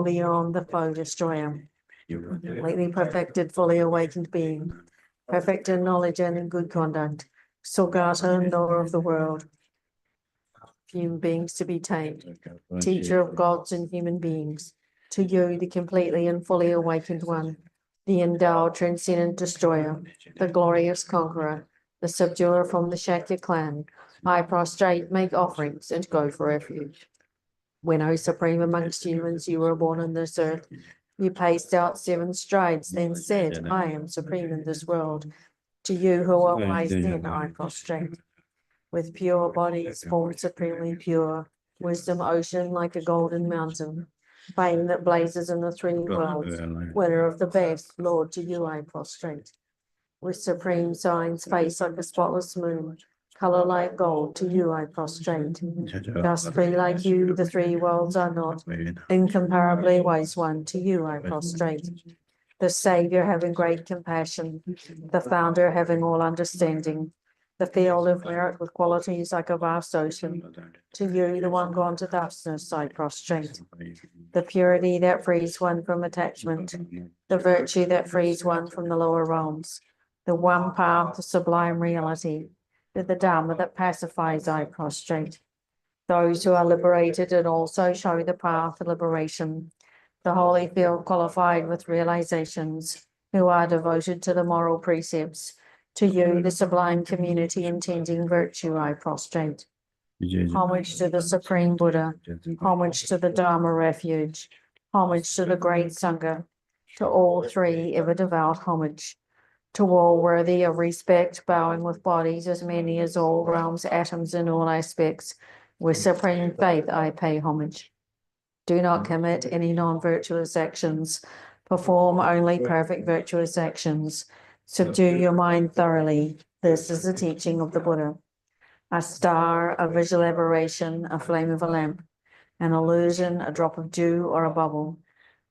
beyond the foe destroyer, completely perfected, fully awakened being, perfect in knowledge and in good conduct, Sogata, knower of the world, human beings to be tamed, teacher of gods and human beings, to you, the completely and fully awakened one, the endowed, transcendent destroyer, the glorious conqueror, the subduer from the Shakya clan, I prostrate, make offerings, and go for refuge. When, O supreme amongst humans, you were born on this earth, you paced out 7 strides, then said, I am supreme in this world. To you who are wise, then I prostrate. With pure bodies formed supremely pure, wisdom ocean like a golden mountain, flame that blazes in the 3 worlds, winner of the best, Lord, to you I prostrate. With supreme signs, face like a spotless moon, color like gold, to you I prostrate. Just free like you, the 3 worlds are not, incomparably wise one, to you I prostrate. The Savior having great compassion, the Founder having all understanding, the field of merit with qualities like a vast ocean, to you, the one gone to thusness, I prostrate. The purity that frees one from attachment, the virtue that frees one from the lower realms, the one path to sublime reality, the Dharma that pacifies, I prostrate. Those who are liberated and also show the path to liberation, the holy field qualified with realizations, who are devoted to the moral precepts, to you, the sublime community intending virtue, I prostrate. Homage to the Supreme Buddha, homage to the Dharma refuge, homage to the great Sangha, to all 3 ever devout homage. To all worthy of respect, bowing with bodies as many as all realms, atoms in all aspects, with supreme faith I pay homage. Do not commit any non-virtuous actions, perform only perfect virtuous actions. Subdue your mind thoroughly. This is the teaching of the Buddha. A star, a visual aberration, a flame of a lamp, an illusion, a drop of dew or a bubble,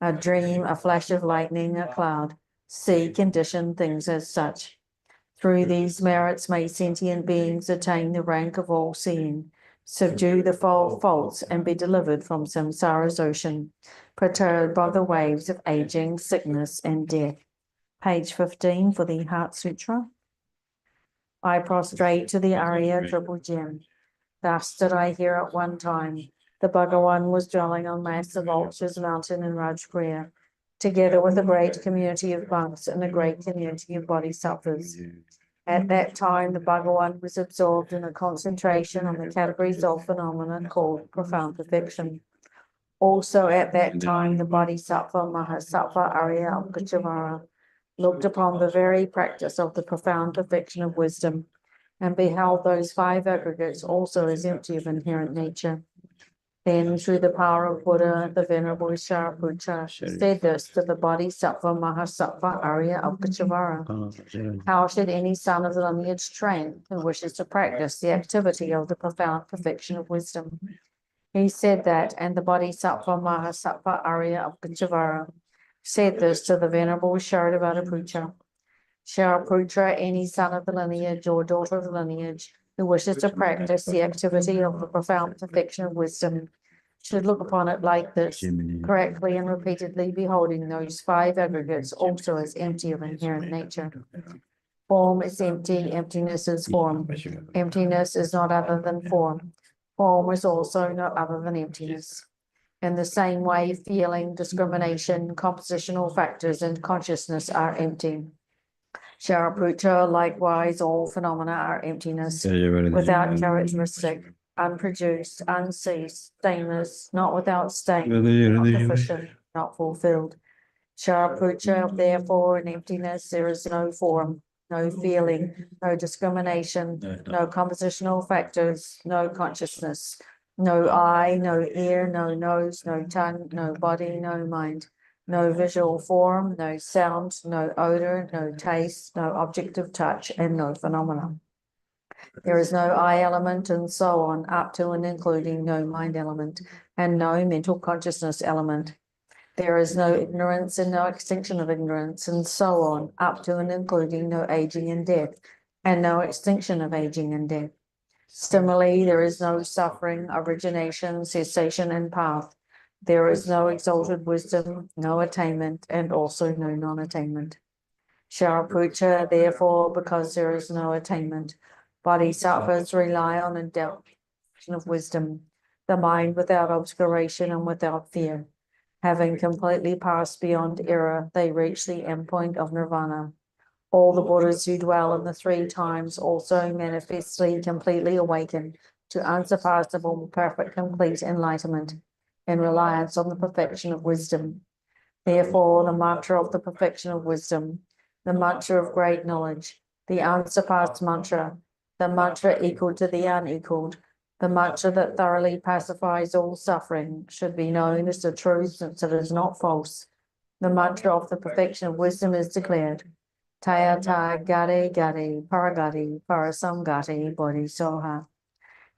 a dream, a flash of lightning, a cloud. See, condition things as such. Through these merits may sentient beings attain the rank of all seeing, subdue the faults and be delivered from samsara's ocean, perturbed by the waves of aging, sickness, and death. Page 15 for the Heart Sutra. I prostrate to the Arya Triple Gem. Thus did I hear at one time. The Bhagawan was dwelling on massive Vulture's mountain in Rajgriha, together with a great community of monks and a great community of bodhisattvas. At that time, the Bhagawan was absorbed in a concentration on the categories of phenomena called profound perfection. Also at that time, the Bodhisattva Mahasattva Arya Alkachivara looked upon the very practice of the profound perfection of wisdom and beheld those 5 aggregates also as empty of inherent nature. Then, through the power of Buddha, the Venerable Shariputra said this to the Bodhisattva Mahasattva Arya Alkachivara. How should any son of the lineage train who wishes to practice the activity of the profound perfection of wisdom? He said that, and the Bodhisattva Mahasattva Arya Alkachivara said this to the Venerable Shariputra. Shariputra, any son of the lineage or daughter of the lineage who wishes to practice the activity of the profound perfection of wisdom should look upon it like this, correctly and repeatedly beholding those 5 aggregates also as empty of inherent nature. Form is empty, emptiness is form. Emptiness is not other than form. Form is also not other than emptiness. In the same way, feeling, discrimination, compositional factors, and consciousness are empty. Shariputra, likewise, all phenomena are emptiness, without characteristic, unproduced, unceased, stainless, not without stain, not deficient, not fulfilled. Shariputra, therefore, in emptiness there is no form, no feeling, no discrimination, no compositional factors, no consciousness, no eye, no ear, no nose, no tongue, no body, no mind. No visual form, no sound, no odor, no taste, no object of touch, and no phenomena. There is no I element, and so on, up to and including no mind element, and no mental consciousness element. There is no ignorance and no extinction of ignorance, and so on, up to and including no aging and death, and no extinction of aging and death. Similarly, there is no suffering, origination, cessation, and path. There is no exalted wisdom, no attainment, and also no non-attainment. Sharaputra, therefore, because there is no attainment, bodhisattvas rely on induction of wisdom, the mind without obscuration and without fear. Having completely passed beyond error, they reach the endpoint of nirvana. All the Buddhas who dwell in the three times also manifestly completely awaken to unsurpassable, perfect, complete enlightenment in reliance on the perfection of wisdom. Therefore, the mantra of the perfection of wisdom, the mantra of great knowledge, the unsurpassed mantra, the mantra equal to the unequaled, the mantra that thoroughly pacifies all suffering, should be known as the truth since it is not false. The mantra of the perfection of wisdom is declared. Tayata gare gare paragati parasamgati bodhisoha.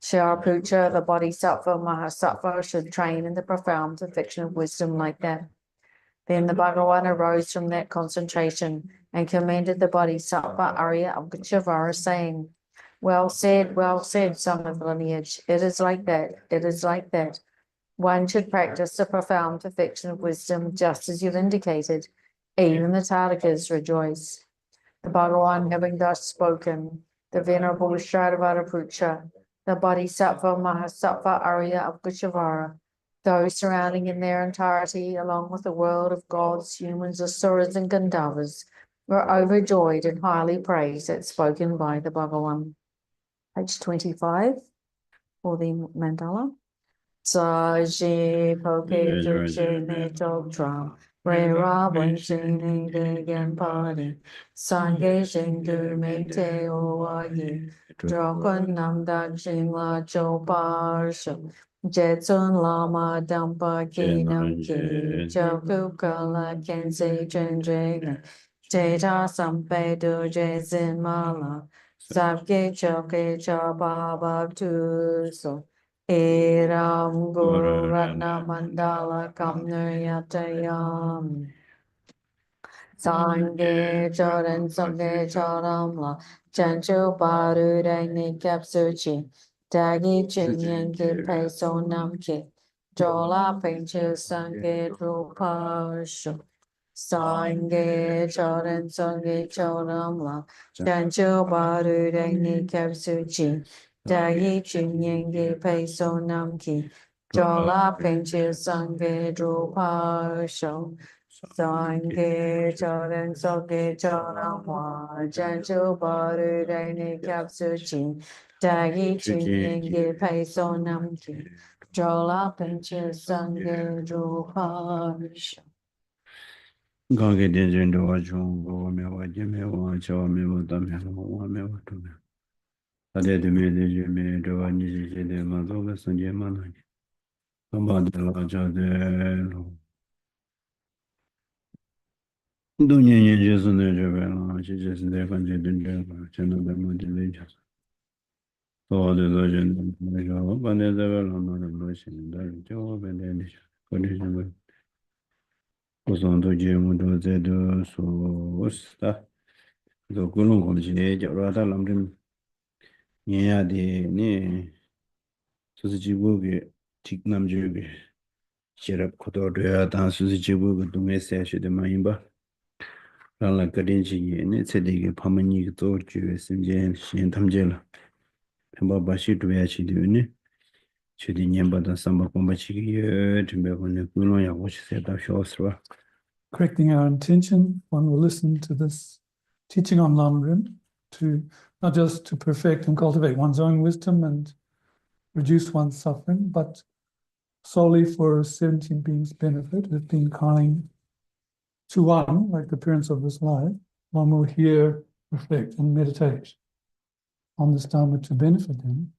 Shariputra, the bodhisattva mahasattva, should train in the profound perfection of wisdom like that. Then the Bhagavan arose from that concentration and commended the bodhisattva Arya Avgachavara, saying, well said, son of lineage. It is like that, it is like that. One should practice the profound perfection of wisdom just as you've indicated. Even the Tadakas rejoice. The Bhagavan having thus spoken, the Venerable Shravataputra, the Bodhisattva Mahasattva Arya Avgachavara, those surrounding in their entirety, along with the world of gods, humans, asuras, and Gandharvas, were overjoyed and highly praised at spoken by the Bhagavan. Page 25 for the mandala. Saji poke juche me tok tram, re ra wen shini de gen party, sange shingu me te o wa yi, drokon nam dak shin la cho par shu, jetsun lama dampa ki nam ki, choku kala kense chen jeng, jeta sampe du jezin mala, sabke choke cha baba tu so. Eram Guru Ratna Mandala Kamnayatayam Sange Choran Sange Choramla Chancho Paru Ragni Kapsuchi Dagi Chinyan Ki Peso Namki Jola Pinchu Sange Drupashu Sange Choran Sange Choramla Chancho Paru Ragni Kapsuchi Dagi Chinyan Peso Namki Jola Pinchu Sange Drupashu Sange Choran Soge Choran Hua Jancho Baru Raini Kapsuchi Dagi Chinyengi Paiso Namki Jola Pinche Sange Drupash Gange Denjin do Wajong, go me wa Jimmy, one chow me with them, one me what to me. I did me the me do I need to the Mazogas and Yeman. About the larger the Dunya just on the Javel, she just there considered the channel the modulations. So the legend, but there's a well on the blessing, the job and then condition. Osando Jemu do Zedo, so sta. The Gulung of Jade, rather Lam Rim. Yeah, the ne Suzijibugi, Tignam Jugi. Shirap Kotor, Dan Suzijibu, Dumesa, the Maimba. Rala Kadinji, and it's a dig, Pamani, Torju, Sinjan, Shin Tamjela. Pamba Bashi to Yachi Duni. Should the Nyamba than Samba Pombachi, to be when the Guloya, which said of Shosra. Correcting our intention, one will listen to this teaching on Lam Rim to not just to perfect and cultivate one's own wisdom and reduce one's suffering, but solely for 17 beings' benefit, with being kind to one, like the parents of this life. One will hear, reflect, and meditate on this Dharma to benefit them.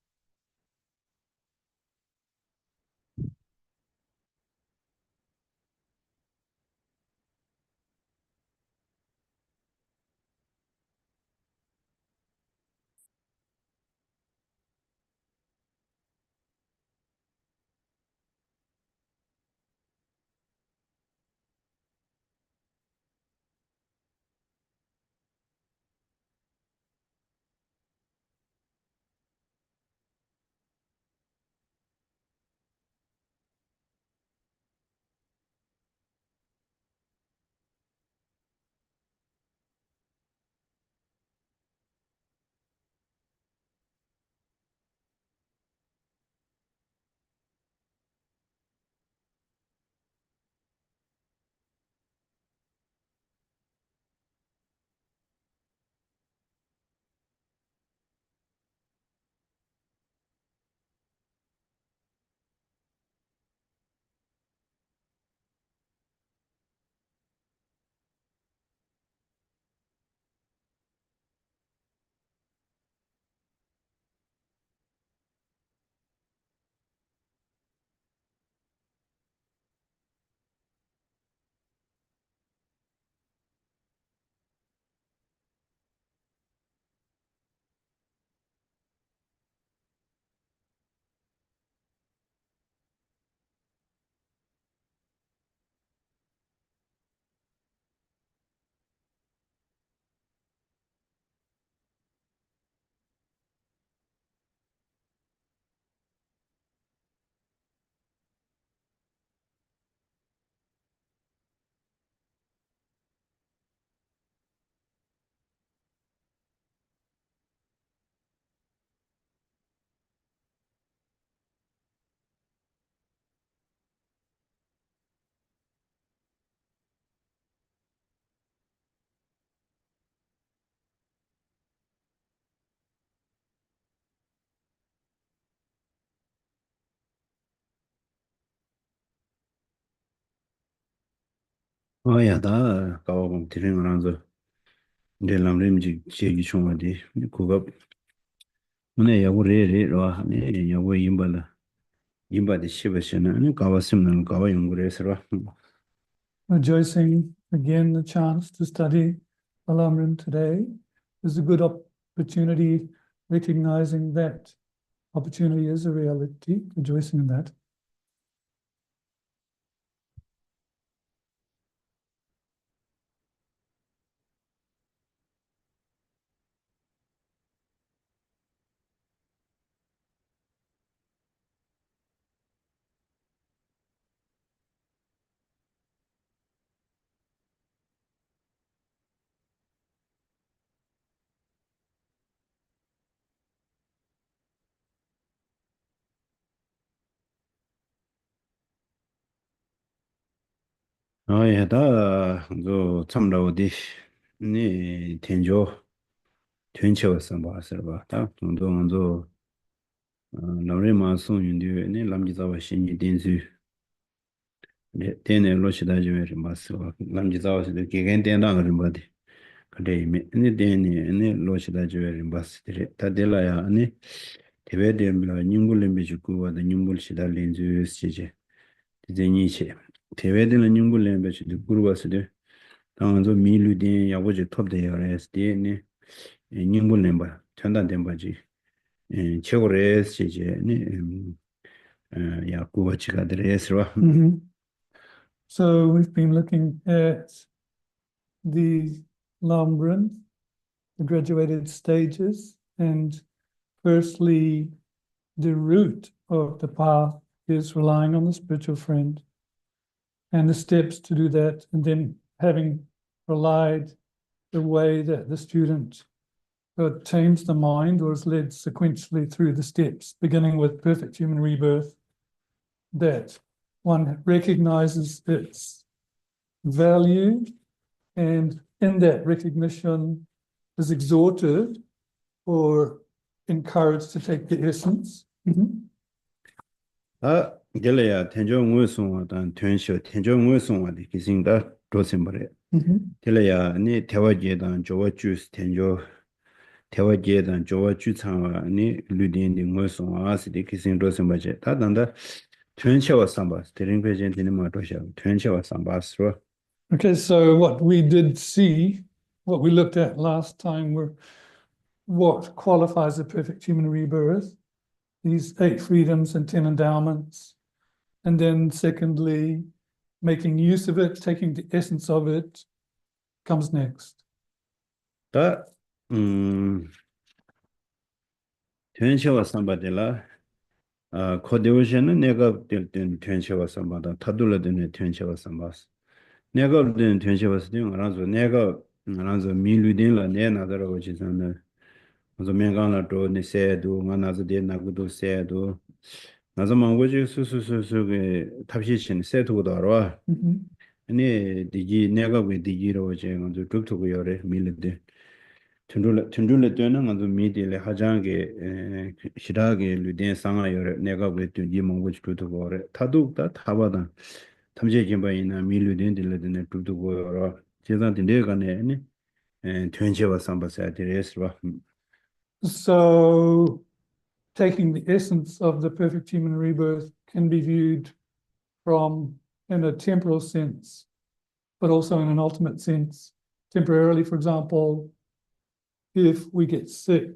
야, 나 가고 드린 거라서 이제 람림지 제기 총어디 그거 오늘 야구레레로 하네 야구 임바디 시버시는 아니 가봤으면 가봐 연구해서 rejoicing again the chance to study the Lam Rim today is a good opportunity, recognizing that opportunity is a reality, rejoicing in that. 야, 나저 참라오디 네 텐조 텐체웠어 봤어 봐. 다 정도 먼저 나레마 송윤디 네 람지자와 신이 된수 네 테네 로시다지메 마스 람지자와스 개겐 된다는 거지. 그래 네 데니 네 로시다지메 마스들이 다들라야 아니 대외되면 님불렘비 주고와도 님불시다 렌즈 시제 디제니체 대외되는 님불렘비 주고 그러고서도 당연히 미루된 야고지 톱대여스디네 님불렘바 전단된 바지 최고의 시제네 야구치가 들어서 So we've been looking at the Lam Rim, the graduated stages, and firstly, the root of the path is relying on the spiritual friend and the steps to do that, and then having relied the way that the student tames the mind or is led sequentially through the steps, beginning with perfect human rebirth, that one recognizes its value, and in that recognition is exhorted or encouraged to take the essence. gelaya tenjong wesong dan tenshio tenjong wesong de kisinda dosembre gelaya ni tewaje dan jowa juice tenjo tewaje dan jowa ju changwa ni ludin de wesong as de kisin dosembaje ta danda tenshio samba stering present ni ma dosha tenshio samba so. Okay, so what we did see, what we looked at last time were what qualifies a perfect human rebirth, these 8 freedoms and 10 endowments. And then secondly, making use of it, taking the essence of it, comes next. 다 tenshio samba de la 코데오션은 내가 될땐 텐셔와 삼바다 타둘러드네 텐셔와 삼바스 내가 된 텐셔와 스딩 알아서 내가 알아서 밀루딘라 내나더라고 지선은 그래서 명강라 또 네세도 만나서 되나고도 세도 나서 망고지 수수수수게 탑시신 세도도 알아 아니 디지 내가 왜 디지로 제 먼저 뚝뚝고 요래 밀르데 튼둘레 때는 아주 미디레 하장게 시라게 르덴 상아여 내가 왜또 이몽고지 두두고래 타둑다 타바다 탐제 김바이나 밀르덴들레데 두두고요 제단데 내가네 아니 트웬체와 삼바사데레스와 So taking the essence of the perfect human rebirth can be viewed from in a temporal sense, but also in an ultimate sense. Temporarily, for example, if we get sick,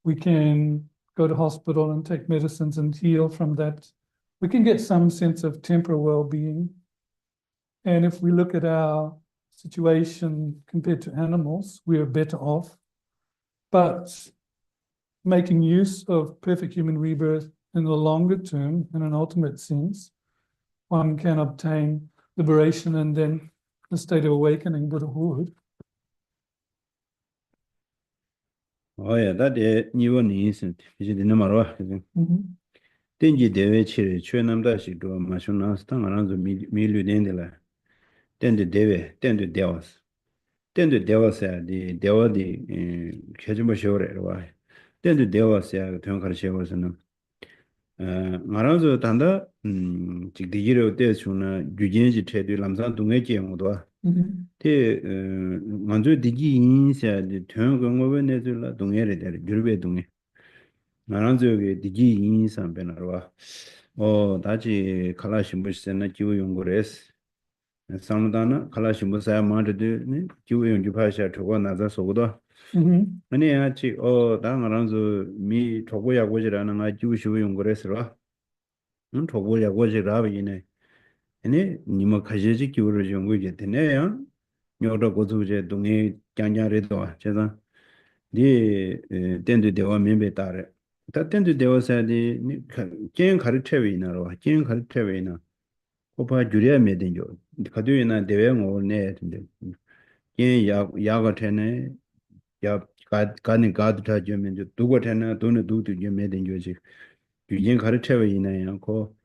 we can go to hospital and take medicines and heal from that. We can get some sense of temporal well-being. And if we look at our situation compared to animals, we are better off. But making use of perfect human rebirth in the longer term, in an ultimate sense, one can obtain liberation and then the state of awakening, Buddhahood. 어야 다데 니원이 있을 이제 되는 말와 땡지 대외치를 최남다시도 마셔나스 당하는서 밀류된들라 땡데 대외 땡데 대와스 땡데 대와스야 디 대와디 개좀 쉬어래와 땡데 대와스야 돈 가르쳐서는 말아서 단다 직디기로 때수나 유진지 체도 남산 동에 제모도 때 먼저 디기 인사 대응을 내줄라 동해를 대 유럽의 동해 말아서게 디기 인사 변화와 다시 칼라심부스나 기후 연구레스 상담나 칼라심부스야 마르드네 기후 연구 파샤 저거 나자 속도 아니 아치 당하란서 미 저고야고지라는 아 기후 연구레스라 저고야고지라비네 아니 니마 가지지 기후를 연구게 되네요 여러 고주제 동해 장냐레도 제가 네 텐드 대화 멤버 따라 다 텐드 대화사디 겐 가르쳐위나로 겐 가르쳐위나 오빠 주리아 메든죠 가도이나 대외응 오네 근데 겐 야가 되네 야 가는 가드타 주면 두고 되나 돈을 두두 주면 되죠 유진 가르쳐위나요 고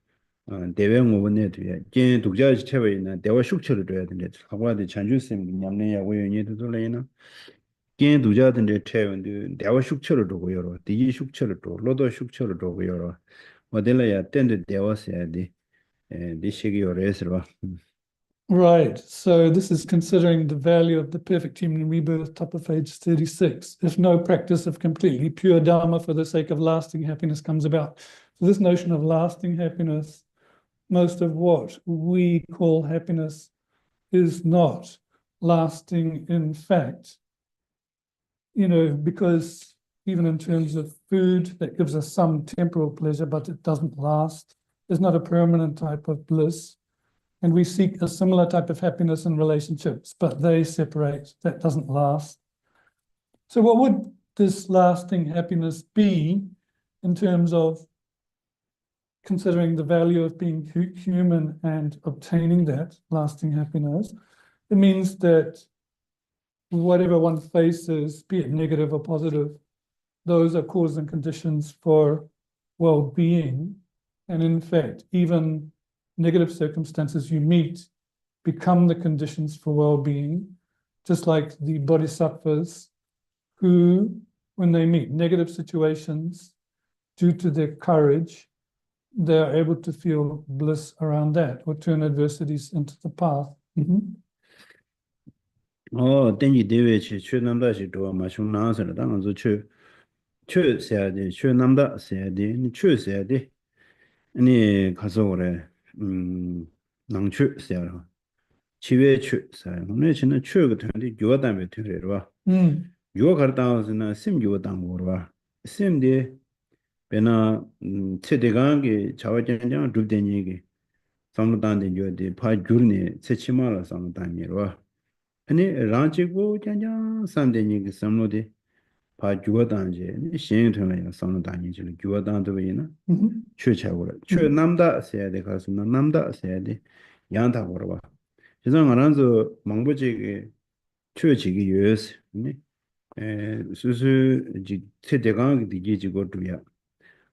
대외응 오네 돼겐 독자 쳐위나 대화 숙처를 줘야 되는데 하고도 전주쌤 냠내야 고연이도 돌래나 겐 두자든데 태운데 대화 숙처를 두고 여러 디기 숙처를 두 로도 숙처를 두고 여러 어딜래야 텐데 대화해야 돼 디시기 요레스로 Right. So this is considering the value of the perfect human rebirth, top of page 36. If no practice of completely pure Dharma for the sake of lasting happiness comes about. So this notion of lasting happiness, most of what we call happiness is not lasting in fact, because even in terms of food, that gives us some temporal pleasure, but it doesn't last. It's not a permanent type of bliss. And we seek a similar type of happiness in relationships, but they separate. That doesn't last. So what would this lasting happiness be in terms of considering the value of being human and obtaining that lasting happiness? It means that whatever one faces, be it negative or positive, those are cause and conditions for well-being. And in fact, even negative circumstances you meet become the conditions for well-being, just like the bodhisattvas who, when they meet negative situations, due to their courage, they are able to feel bliss around that or turn adversities into the path. 땡기 대회치 최남다시 도와 마중 나서는 당은서 최세야데 최남다 세야데 최세야데 아니 가서 그래 낭추세야 치외추세야 오늘 지는 추가 되는데 요담에 되려와 요 가르다서는 심 요담으로와 심데 베나 최대강게 자와전장 둘대니게 상무단데 요데 파주르네 세치마라 상무단이로와 아니 란치고 장장 삼대니게 삼로데 파주어단제 신통에 상무단이지 주어단도이나 최차고라 최남다 세야데 가서나 남다 세야데 양다고라 지금 말한서 망보지게 최지기 요스 수수 지 최대강 디지고 두야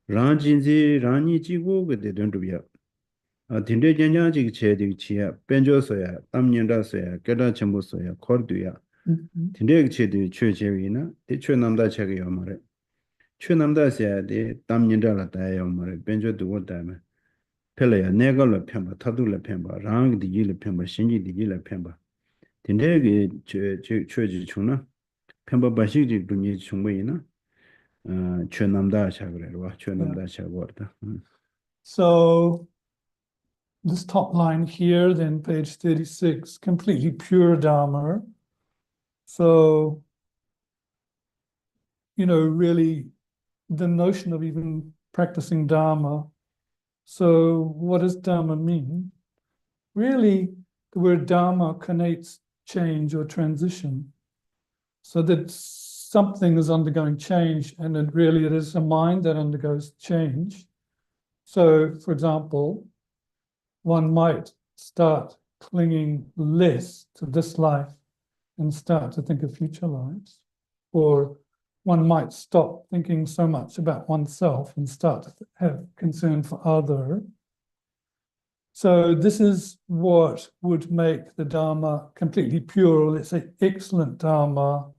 란진지 란이지고 그때 된두야 딘데 전장지 체디 치야 벤조서야 땀년다서야 깨다 전부서야 코르두야 딘데 체디 최제위나 최남다 체가 말에 최남다서야데 땀년다라 다요 말에 벤조 두고 다면 펠레야 내가를 편바 타둘을 편바 랑디 일을 편바 신지디 일을 편바 딘데게 최지 중나 편바 바시지 dunyi chungbayina chönamda chagrewa chönamda chagwarda. So this top line here, then page 36, completely pure Dharma. So, really the notion of even practicing Dharma. So what does Dharma mean? Really, the word Dharma connotes change or transition. So that something is undergoing change, and it is a mind that undergoes change. So, for example, one might start clinging less to this life and start to think of future lives. Or one might stop thinking so much about oneself and start to have concern for other. So this is what would make the Dharma completely pure, or let's say excellent Dharma.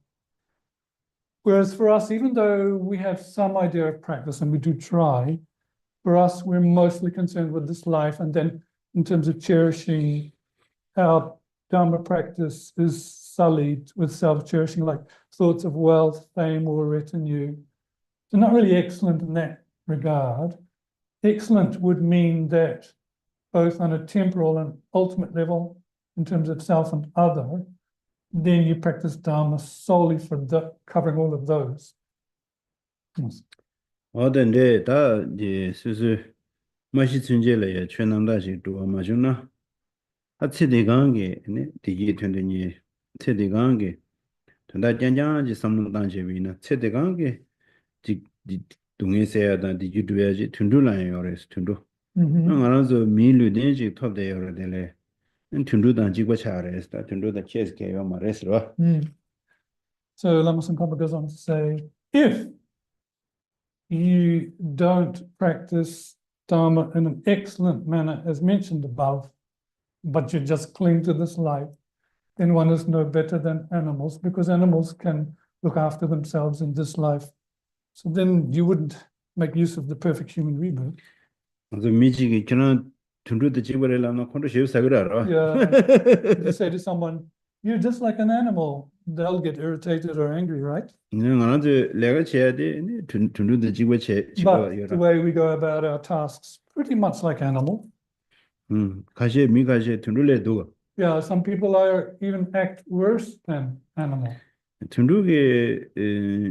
Whereas for us, even though we have some idea of practice and we do try, for us, we're mostly concerned with this life. And then in terms of cherishing, our Dharma practice is sullied with self-cherishing, like thoughts of wealth, fame, or retinue. So not really excellent in that regard. Excellent would mean that both on a temporal and ultimate level, in terms of self and other, then you practice Dharma solely for covering all of those. Yes. 어떤데 다 이제 슬슬 맛이 춘제래 최남다시 또 아마 주나 하체대 관계 네 되게 된다니 체대 관계 된다 짠짠지 삼는 단계비나 체대 관계 지 동에서야다 디주도야지 튼둘라요 그래서 튼두 알아서 미르든지 톱대요 되래 튼두단 지고 차래서 튼두다 체스케요 말했어. So Lama Tsongkhapa goes on to say, if you don't practice Dharma in an excellent manner, as mentioned above, but you just cling to this life, then one is no better than animals, because animals can look after themselves in this life. So then you wouldn't make use of the perfect human rebirth. 그래서 미지기 저는 튼두도 지고래라나 콘도 쉬우 사그라라. You say to someone, you're just like an animal, they'll get irritated or angry, right? 내가 쳐야 돼. 튼두도 지고 But the way we go about our tasks, pretty much like animal. 가시 미가시 튼두래도. Yeah, some people even act worse than animal. 튼두게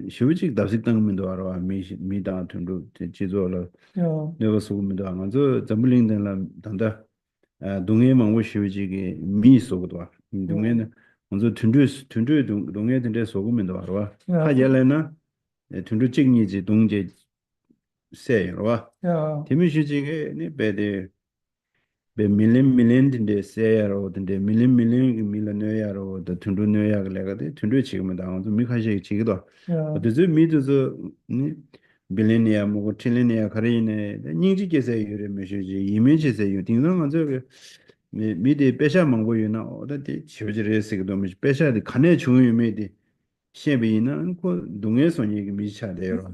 쉬우직 답식당면도 알아. 미다 튼두 지조라. 내가 소금도 안 가서 잠블링들라 단다. 동해만 쉬우직이 미소도 와. 동해는 먼저 튼두 동해들의 소금도 알아. 하jel레나 튼두 찍니지 동제 세요. 대미시직에 네 배대 be million de sayaro de million millionaire de tundu noya lega de tundu chigma da on mi khaje chigido de zu mi de ni billionaire mo trillionaire kharine ningji ge se yure me ji image se yu ding dong ge mi de pesha mango yu na o de chojire se ge do mi pesha de khane chung yu me de xebi na ko dongye son yi mi cha de ro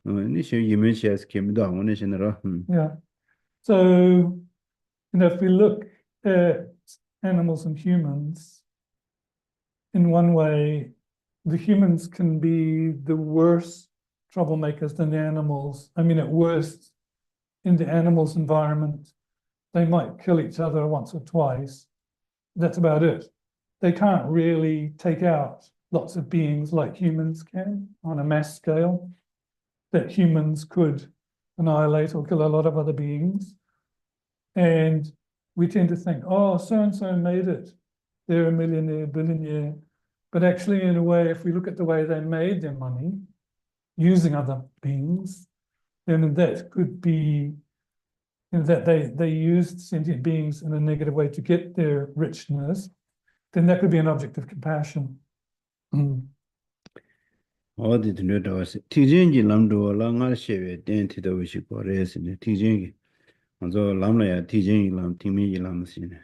ni she image as kem da on ne ro. So if we look at animals and humans, in one way, the humans can be the worst troublemakers than the animals. I mean, at worst, in the animals' environment, they might kill each other once or twice. That's about it. They can't really take out lots of beings like humans can on a mass scale, that humans could annihilate or kill a lot of other beings. And we tend to think, oh, so-and-so made it. They're a millionaire, billionaire. But actually, in a way, if we look at the way they made their money, using other beings, then that could be that they used sentient beings in a negative way to get their richness, then that could be an object of compassion. 어디 들려도 왔어. 티진기 남도 랑알 셰베 덴티도 위시고 레스네 티진기 먼저 람라야 티진기 람 티미기 람시네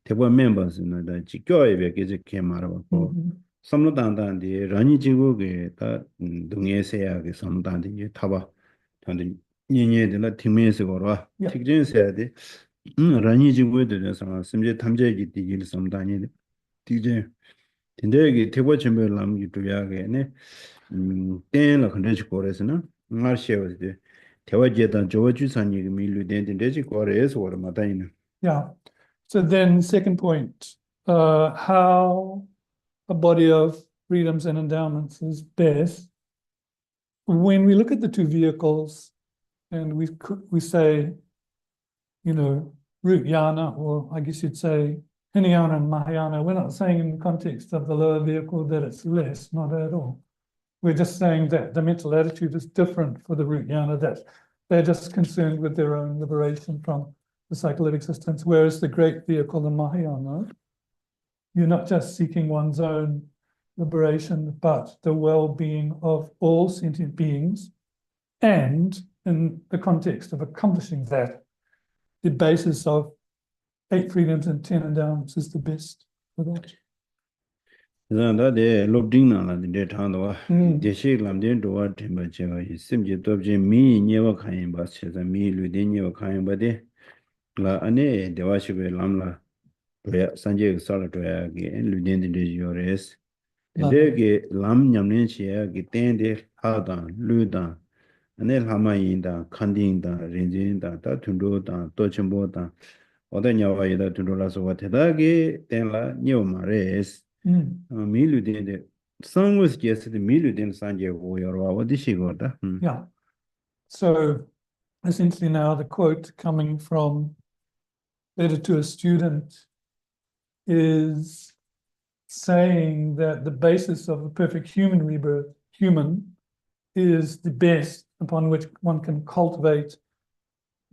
대부분 멤버스는 다 지교에 계속 개말하고 삼로단단디 라니 지구게 다 동해세야게 삼단디 타바 단디 니니들 팀에서 걸어 티진세야디 라니 지구에 대해서 심지 탐재기 디길 삼단이 티제 근데 대부 전부 남기 두야게네 땡라 컨텐츠 거래서는 말셔야지 대화제단 조주산이 밀류된 데지 거래에서 오르마다이는. So then second point, how a body of freedoms and endowments is best. When we look at the two vehicles and we say, root yana, or I guess you'd say Hinayana and Mahayana, we're not saying in the context of the lower vehicle that it's less, not at all. We're just saying that the mental attitude is different for the root yana, that they're just concerned with their own liberation from the cycle of existence, whereas the great vehicle, the Mahayana, you're not just seeking one's own liberation, but the well-being of all sentient beings. And in the context of accomplishing that, the basis of 8 freedoms and 10 endowments is the best for that. de lobding na la de thang do Mm. de shi lam den do wa tim ba che ga sim je to je mi nye wa khain ba che za mi lu de nye wa khain ba de la ane de wa shi be lam la do ya san je sa la do ya ge lu den de yo res de ge lam nyam nen che ya ge ten de ha da lu da ane la ma yin da kan ding da ren jin da ta thun do da to chen bo da o da nya wa yi da thun do la so wa the da ge ten la nyo ma res 미루덴데 상스 게스데 미루덴 산제 오여와 어디시고다 Yeah. So essentially now the quote coming from Letter to a Student is saying that the basis of a perfect human rebirth, human, is the best upon which one can cultivate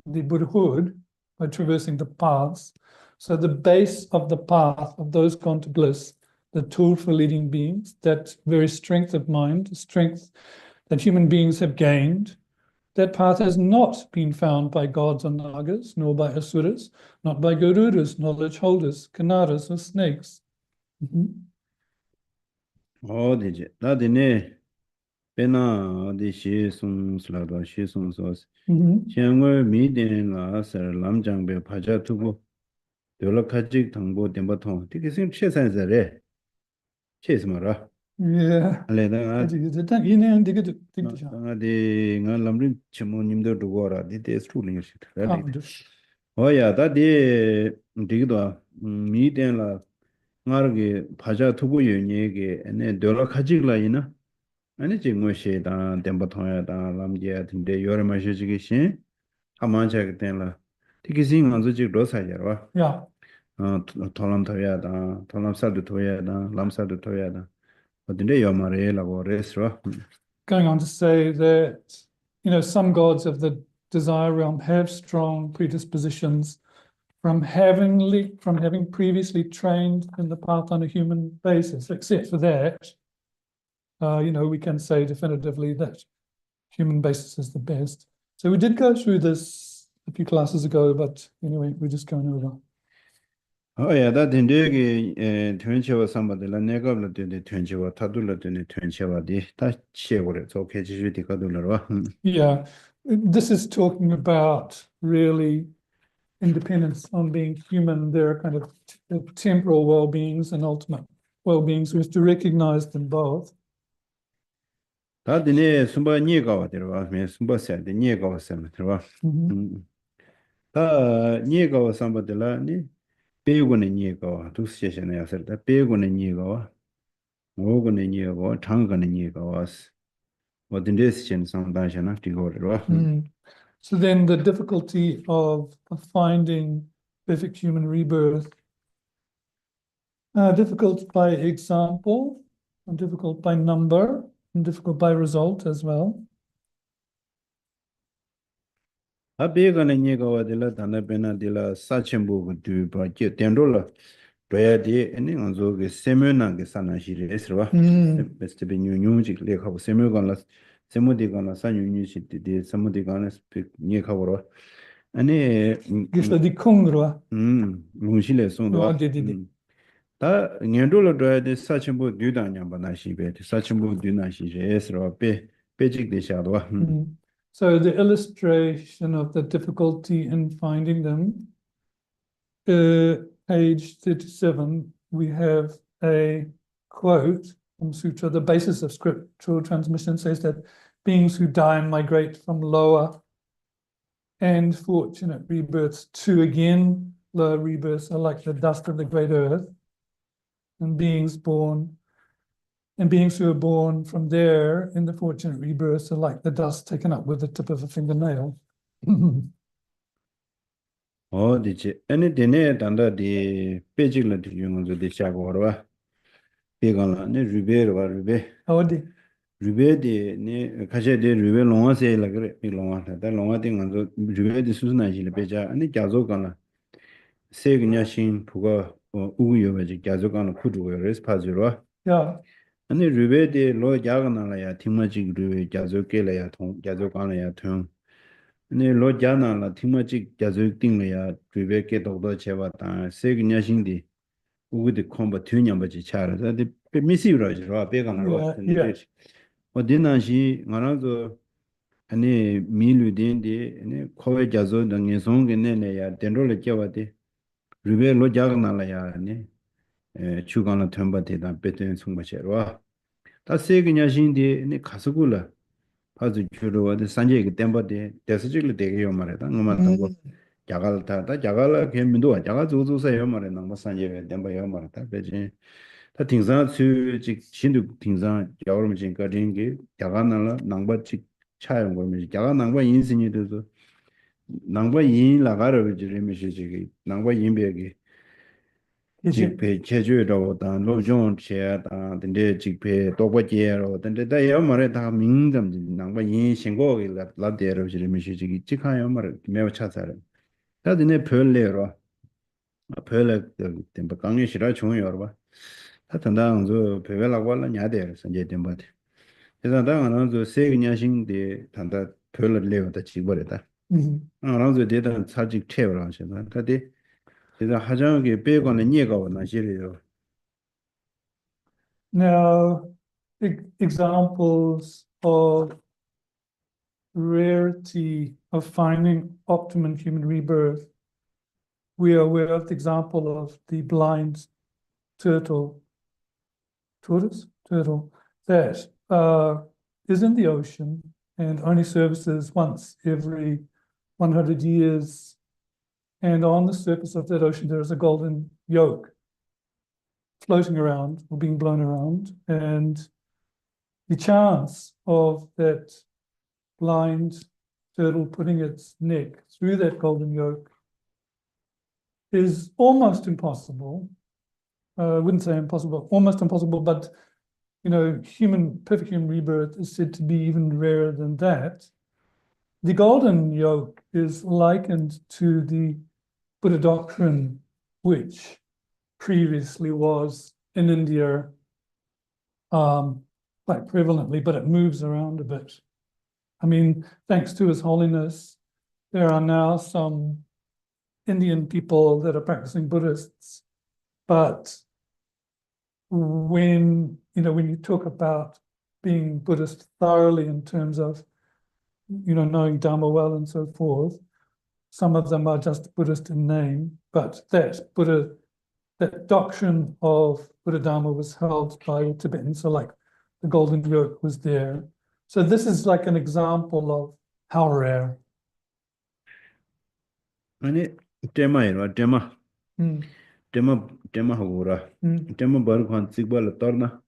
the Buddhahood by traversing the paths. So the base of the path of those gone to bliss, the tool for leading beings, that very strength of mind, strength that human beings have gained, that path has not been found by gods or nagas, nor by asuras, not by garudas, knowledge holders, kanaras, or snakes. 어디지 나디네 베나 어디 시송 슬라바 시송 소스 샹월 미덴라 서 람장베 파자 두고 돌락하직 당보 덴바통 되게 생 최산서래 최스마라 Yeah. 알레다 아디 nga lamrin chimo nimdo dugora di te struling shit oya da de digdo mi den la ngarge phaja thugo yenge ene dola khajigla ina ane jingmo she da demba thoya da lamje thinde yore ma she ji shin hamancha ge den la tiki sing anzo ji do sa yarwa Yeah. tholam thoya da tholam sa du thoya da lam sa du thoya da odinde yomare la go reswa Going on to say that, some gods of the desire realm have strong predispositions from having previously trained in the path on a human basis. Except for that, we can say definitively that human basis is the best. So we did go through this a few classes ago, but anyway, we're just going over. Oh yeah, that in the 20 somebody la negabla de 20 tadula de 20 di ta chegore so ke ji di kadula Yeah, this is talking about really independence on being human. There are kind of temporal well-beings and ultimate well-beings. We have to recognize them both. ta dine sumba niega wa de wa me sumba sa de niega wa sa me wa ta niega wa somebody la ni 배우고는 이해가 두 세션에 왔을 때 배우고는 이해가 오고는 이해가 장거는 이해가 왔어 어떤 데스션 상담하시나 디고르와 So then the difficulty of finding perfect human rebirth, difficult by example, and difficult by number, and difficult by result as well. 배우고는 이해가 와들라 단나베나딜라 사천부 두바 게 된돌라 돼야디 아니 언조게 세면나게 사나시레스와 베스트 비뉴뉴지 레카고 세면관라 세모디관라 사뉴뉴시티 세모디관라 스픽 니카고로 아니 Gifta di kungro. 룽실레 송도 다 년돌로 돼야디 사천부 뉴다냐 바나시베 사천부 뉴나시레스로 베 베직데샤도 So the illustration of the difficulty in finding them, page 37, we have a quote from Sutra. The basis of scriptural transmission says that beings who die and migrate from lower and fortunate rebirths to again lower rebirths are like the dust of the great earth, and beings who are born from there in the fortunate rebirths are like the dust taken up with the tip of a fingernail. 어디지? 아니 되네 단다 디 페이지를 뒤용도 되자고 그러와. 배가라 네 리베르와 리베. 어디? 리베디 네 가셔데 리베 롱아세라 그래. 이 롱아다. 다 롱아딩 먼저 리베디 수수나지를 배자. 아니 자조가나. 세그냐신 부가 우유여가지 자조가나 구두고 그래서 파지로와. 야. 아니 리베디 로 야가나라야 팀마지 리베 자조께라야 통 자조가나야 통 네 로자나라 팀마직 자족딩이야 주베께 도도 제바다 세그냐신디 우기디 콤바 튜냐바지 차라다디 미시우라지로 배가나로 Yeah. 어디나시 나라도 아니 밀류딘디 아니 코베 자조 당예송게 내내야 덴롤레 껴와데 리베로 자그나라야 아니 추가나 템바데다 베텐 송마셔와 다 세그냐신디 아니 가스굴라 파즈 주로와데 산제게 템바데 데스직을 되게요 말이다 응만 거 자갈타다 자갈라 개민도 자가 조조세요 말이야 너무 산제게 템바요 말이다 베지 다 등산 수직 신도 등산 여름 진가 링게 야간나라 낭바직 차용 거면 야간 낭바 인신이 돼서 낭바 인 라가르 지르미시 지기 낭바 인베기 직배 제주로 다 로종 제다 근데 직배 도버제로 근데 다 여말에 다 민감 낭바 인 신고기 라데로 지르미시 지기 직하여 말 매우 차사를 다들 별내로 별내 템바 강의 싫어 중요해 봐 다단단 저 배vel라고 할라 냐데 선제 템바데 그래서 당은 저 세그냐싱데 단다 별을 레오다 지버려다 알아서 대단 사직 채워라 하시나 다데 그래서 하장하게 빼고는 얘가 왔나 싫어요 Now, examples of rarity of finding optimum human rebirth. We are aware of the example of the blind turtle, that is in the ocean and only services once every 100 years. And on the surface of that ocean, there is a golden yolk floating around or being blown around. And the chance of that blind turtle putting its neck through that golden yolk is almost impossible. I wouldn't say impossible, almost impossible, but perfect human rebirth is said to be even rarer than that. The golden yolk is likened to the Buddha doctrine, which previously was in India quite prevalently, but it moves around a bit. I mean, thanks to His Holiness, there are now some Indian people that are practicing Buddhists, but when you talk about being Buddhist thoroughly in terms of knowing Dharma well and so forth, some of them are just Buddhist in name, but that doctrine of Buddha Dharma was held by the Tibetans, so like the golden yoke was there. So this is like an example of how rare. 아니 테마이로 테마 하고라 테마 버관 찍발 떠나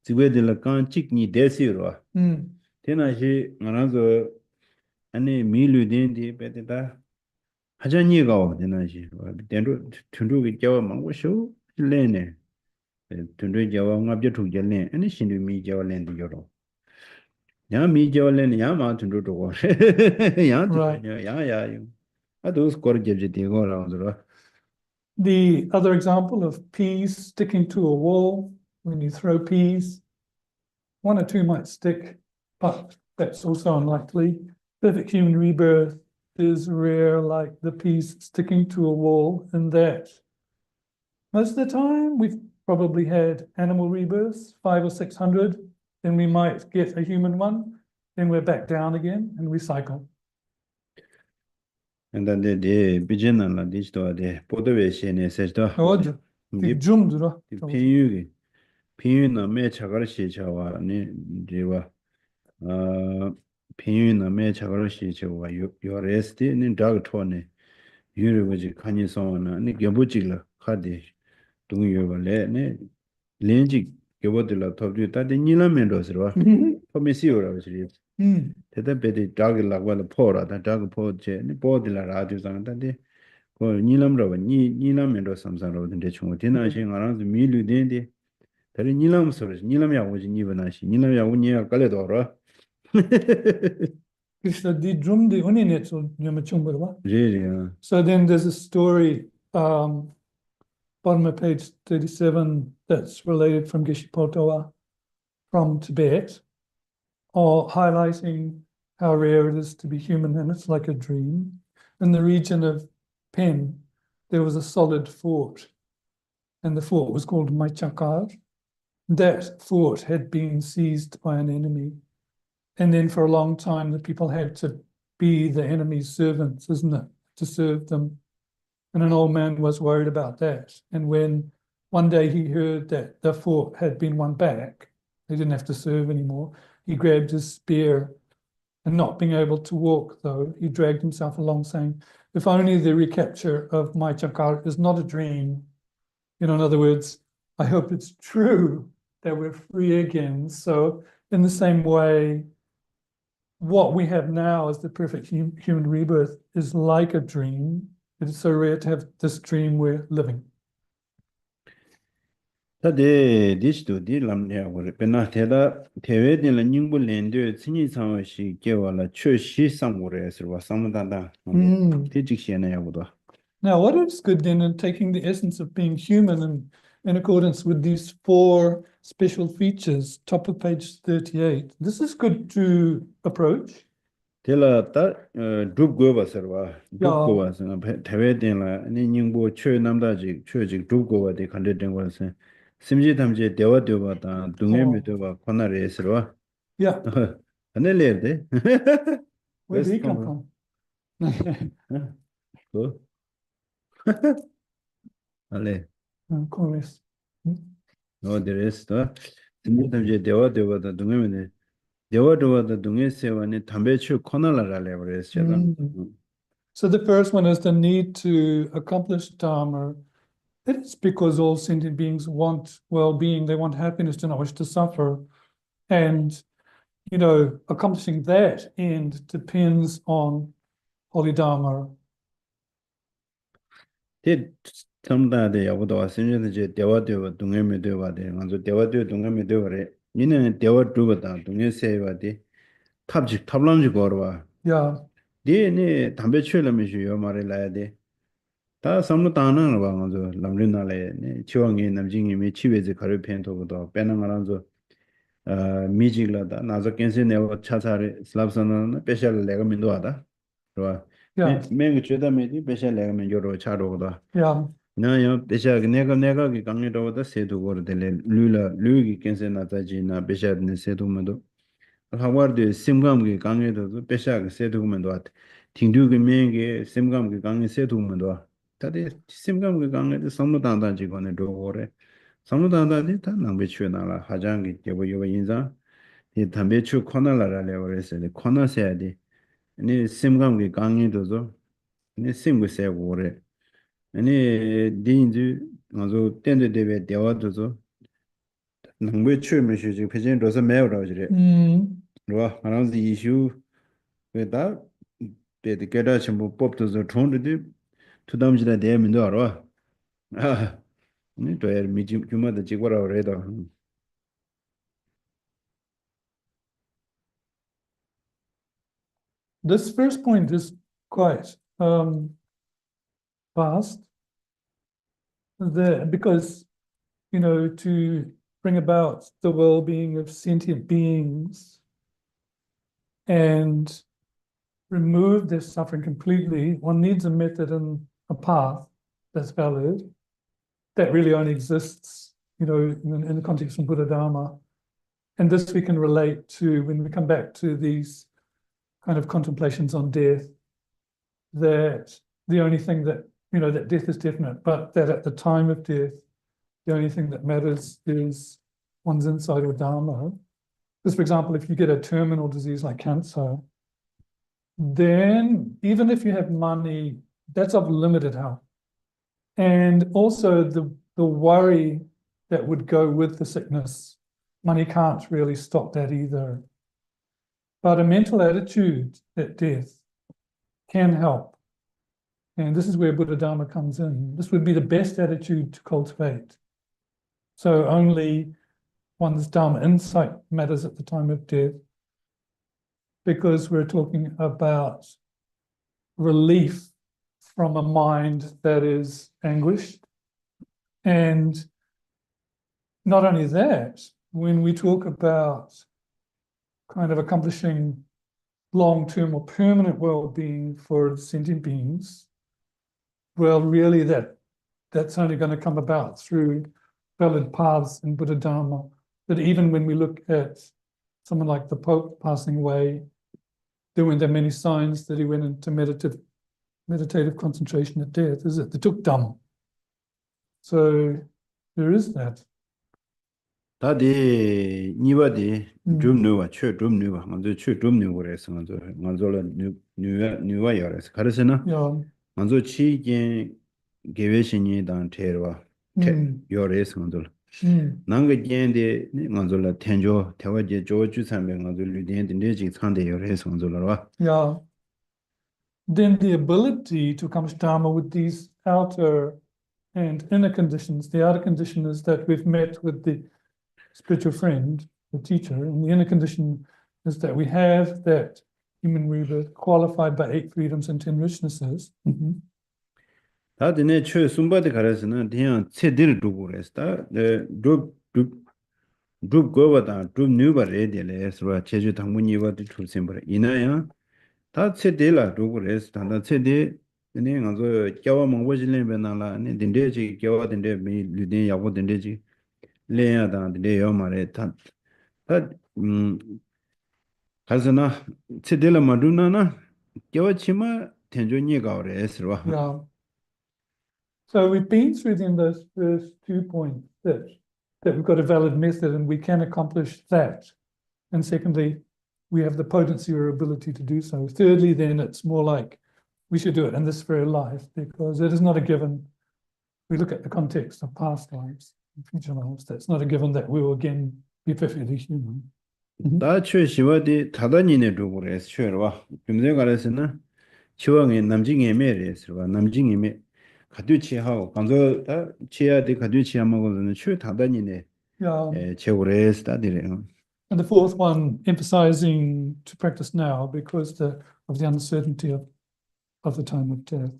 찍베들 간 찍니 데시로 테나시 나라서 아니 밀류된디 베데다 하자니가 오데나시 덴로 튼루기 껴와 망고쇼 레네 튼루 껴와 납죠 투jel네 아니 신두 미 껴렌디 요로 야 미껴렌 야마 튼루 도고 야 야야 those The other example of peas sticking to a wall, when you throw peas, one or two might stick, but that's also unlikely. Perfect human rebirth is rare, like the peas sticking to a wall, in that most of the time we've probably had animal rebirths, 500 or 600, then we might get a human one, then we're back down again and recycle. And then the beginning of this to the Podovation is said to the Jumdura. Pin me chagarashi chawa ni jiwa pin me chagarashi chawa your resti ni dog tone yuri kani sona ni gabujila khadi dung yovale ne lenji gabodila tobu ta de nila mendosra pomisiora was Teta bedi dog lagwala pora, the dog poche, the body la radius on that day. Go Nilam Rover, Nilam and Samson Road in the Chumutina, around the Milu Dendi. There is Nilam service, Nilamia was in Ivanashi, Nilamia Unia Galedora. Krishna did drum the Uninets or Yamachumba. Really? So then there's a story, bottom of page 37, that's related from Geshe Potoa from Tibet, or highlighting how rare it is to be human, and it's like a dream. In the region of Pen, there was a solid fort, and the fort was called Maichakar, that fort had been seized by an enemy. And then for a long time, the people had to be the enemy's servants, isn't it? To serve them. And an old man was worried about that. And when one day he heard that the fort had been won back, they didn't have to serve anymore, he grabbed his spear, and not being able to walk, though, he dragged himself along, saying, if only the recapture of my Chakar is not a dream. In other words, I hope it's true that we're free again. So in the same way, what we have now as the perfect human rebirth is like a dream. It is so rare to have this dream we're living. 다데 디스도 디람냐 우리 베나테다 대외된 닝불랜드 신이 상황시 개와라 최시 상고래서 와 상무단다 디직시에나야고도 Now, what is good then in taking the essence of being human and in accordance with these 4 special features, top of page 38? This is good to approach. 텔라다 룹고바서와 룹고바서 대외된 닝보 최남다직 최직 룹고바데 간데된 것은 심지 담제 대화되어봤다 동해미도가 코나레스로 Yeah. 하늘레데 Where did he come from? 그 알레 Chorus. 어디레스도 심지 담제 대화되어봤다 동해미네 대화되어봤다 동해세와네 담배추 코나라라래 그랬어. So the first one is the need to accomplish Dharma. It is because all sentient beings want well-being, they want happiness, do not wish to suffer. And, accomplishing that end depends on holy Dharma. 참다데 야보도 왔으면 이제 대화되어 동해미 되어봐대. 먼저 대화되어 동해미 되어래. 니는 대화 두고다 동해세와디 탑람지 걸어와. Yeah. 니네 담배 취하려면서 말을 해야 돼. 다 삼로 다는 거 먼저 남린나래. 지왕이 남진님이 치외지 가를 편도보다 빼는 거라서 미직라다 나저 겐세 내가 차차를 슬랍선은 스페셜 내가 민도하다. 그러와. 맹 죄다메디 스페셜 내가 민요로 차로다. Yeah. 나요 스페셜 내가 그 강의도보다 세도고를 될 류기 겐세 나자지나 스페셜네 세도면도 하와르드 심감기 강의도도 스페셜 세도면도 왔. 팅두기 맹게 심감기 강의 세도면도 다들 심감기 강의도 삼로단단지 거네 도고래. 삼로단단이 다 남배추나라 하장기 되고 요 인자 이 담배추 코나라라래 그래서 코나세야 돼. 네 심감기 강의도도 네 심고세고 그래. 아니 딘지 아주 땐데데베 대화도도 남배추면 지금 패전로서 매우라고 그래. 와 하나도 이슈 왜다 베드 게다 전부 법도서 총들이 투담지다 대면도 알아. 아 네 또에 미지 주마다 지고라고 그래도 This first point is quite fast. Because, to bring about the well-being of sentient beings and remove their suffering completely, one needs a method and a path that's valid, that really only exists, in the context of Buddha Dharma. And this we can relate to when we come back to these kind of contemplations on death, that the only thing that, that death is definite, but that at the time of death, the only thing that matters is one's insight or Dharma. Because, for example, if you get a terminal disease like cancer, then even if you have money, that's of limited help. And also the worry that would go with the sickness, money can't really stop that either. But a mental attitude at death can help. And this is where Buddha Dharma comes in. This would be the best attitude to cultivate. So only one's Dharma insight matters at the time of death, because we're talking about relief from a mind that is anguished. And not only that, when we talk about kind of accomplishing long-term or permanent well-being for sentient beings, well, really that's only going to come about through valid paths in Buddha Dharma that even when we look at someone like the Pope passing away, there weren't that many signs that he went into meditative concentration at death, is it? They took dumb. So there is that. 다디 니와디 음. 줌누와 줌누와 먼저 줌누 그래서 먼저라 뉴와 열어서 가르스나 Yeah. 먼저 치긴 개외신이 단 테러와 열어서 먼저 난가 겐데 먼저라 텐조 대화제 조주 참여 먼저 류된데 내지 상대 열어서 먼저라 Yeah. Then the ability to come to Dharma with these outer and inner conditions. The outer condition is that we've met with the spiritual friend, the teacher, and the inner condition is that we have that human rebirth qualified by 8 freedoms and 10 richnesses. 다디네 최 숨바디 가르스는 그냥 체들 두고 그랬다 룹 거보다 룹 뉴바레디레 서로 제주 당문이와도 출신벌 이나야 다 체들라 두고 그랬어 단다 체들 네 가서 겨와 먹어질래 배나라 네 딘데지 겨와 딘데 미 류딘 야고 딘데지 레야다 딘데 요 말에 다 가서나 체들라 마두나나 겨와 치마 텐조니가 그랬어 Yeah. So we've been through in those first 2 points that we've got a valid method and we can accomplish that. And secondly, we have the potency or ability to do so. Thirdly, then it's more like we should do it in this very life because it is not a given. We look at the context of past lives and future lives. That's not a given that we will again be perfectly human. 다 최시와디 다단이네 두고 그랬어 최와 금세 가르스나 치왕의 남징에메레스와 남징에메 가두치하고 간저 다 치야디 가두치하고는 최 다단이네 Yeah. 제고레스 다디래 And the fourth one, emphasizing to practice now because of the uncertainty of the time of death.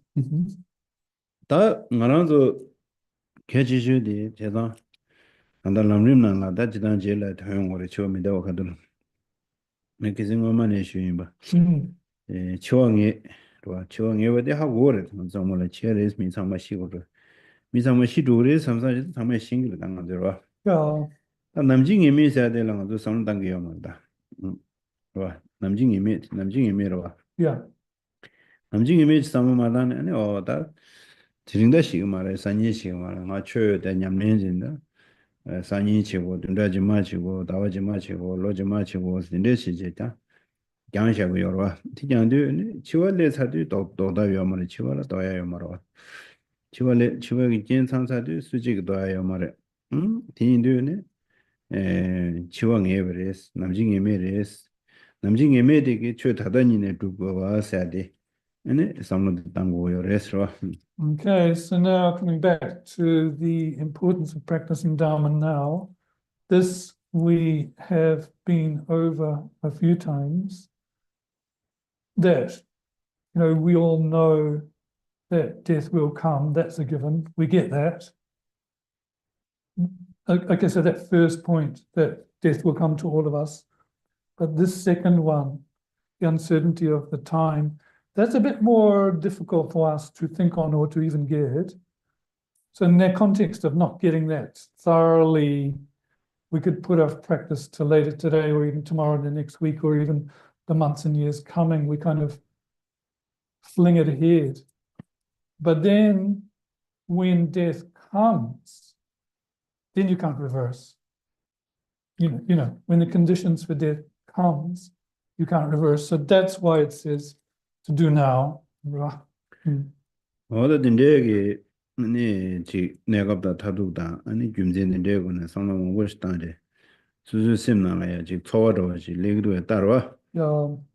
다 나랑도 개지주디 제가 안다 람림나라 다 지단 제라 태용거리 처음이다 가들 내게 생각만해 주임바 치왕의 치왕의 어디 하고 그래 정말 체레스 미상마 시고도 미상마 시도를 삼사지 정말 신기를 당한 대로 Yeah. 남징이 미세야 되는 것도 상당히 요만다. 와, 남징이 미로 Yeah. 남징이 미 상마마다네 아니 어다 지rinda 시고 말에 산이 시고 말에 맞춰야 돼 냠내진다. 산이 치고 dunda지 마치고 다와지 마치고 로지 마치고 진데 시제다. 양샤고 여러 티장도 치월레 사도 도다 요마를 치월라 도야 요마로 치월레 치월이 괜찮사도 수직도 도야 요마래 티인도네 치왕에버레스 남징에메레스 남징에메데게 최다단이네 두고와 사데 아니 상무도 당고요레스로 Okay, so now coming back to the importance of practicing Dharma now, this we have been over a few times, that, we all know that death will come, that's a given, we get that. Okay, so that first point, that death will come to all of us, but this second one, the uncertainty of the time, that's a bit more difficult for us to think on or to even get. So in that context of not getting that thoroughly, we could put off practice to later today or even tomorrow, the next week, or even the months and years coming, we kind of fling it ahead. But then when death comes, then you can't reverse. When the conditions for death comes, you can't reverse. So that's why it says to do now. 어디든지 네 내가보다 타도다 아니 균제는 되고는 상담은 워스탄데 수수심나야 지 초와도지 레기도에 따라와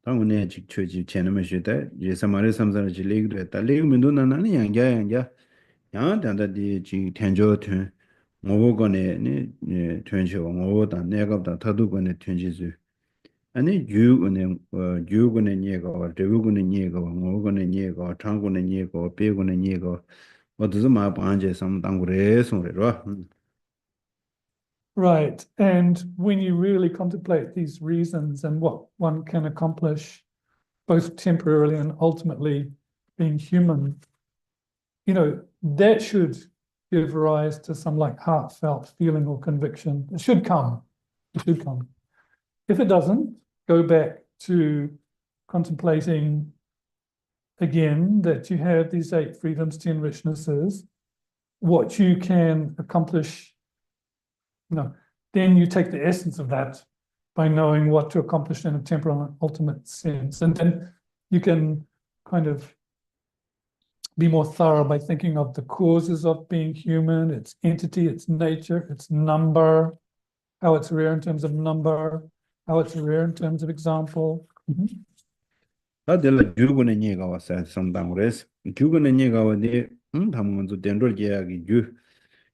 당원에 지 최지 채널에 쉬다 예사마리 삼사지 레기도에 따라 레기면도 나나니 양자 양단다디 지 텐조트 뭐고거네 네 텐조 뭐보다 내가보다 타도거네 텐지즈 아니 유고는 얘가 대부분은 얘가 뭐고는 얘가 창고는 얘가 배고는 얘가 어디서 마반제 상당고래 소리로 Right. And when you really contemplate these reasons and what one can accomplish, both temporarily and ultimately being human, that should give rise to some like heartfelt feeling or conviction. It should come. it should come. If it doesn't, go back to contemplating again that you have these 8 freedoms, 10 richnesses, what you can accomplish. Then you take the essence of that by knowing what to accomplish in a temporal and ultimate sense. And then you can kind of be more thorough by thinking of the causes of being human, its entity, its nature, its number, how it's rare in terms of number, how it's rare in terms of example. 다들 주군의 얘가 왔어요. 상담으로서 주군의 얘가 어디 담은도 된돌 계약이 주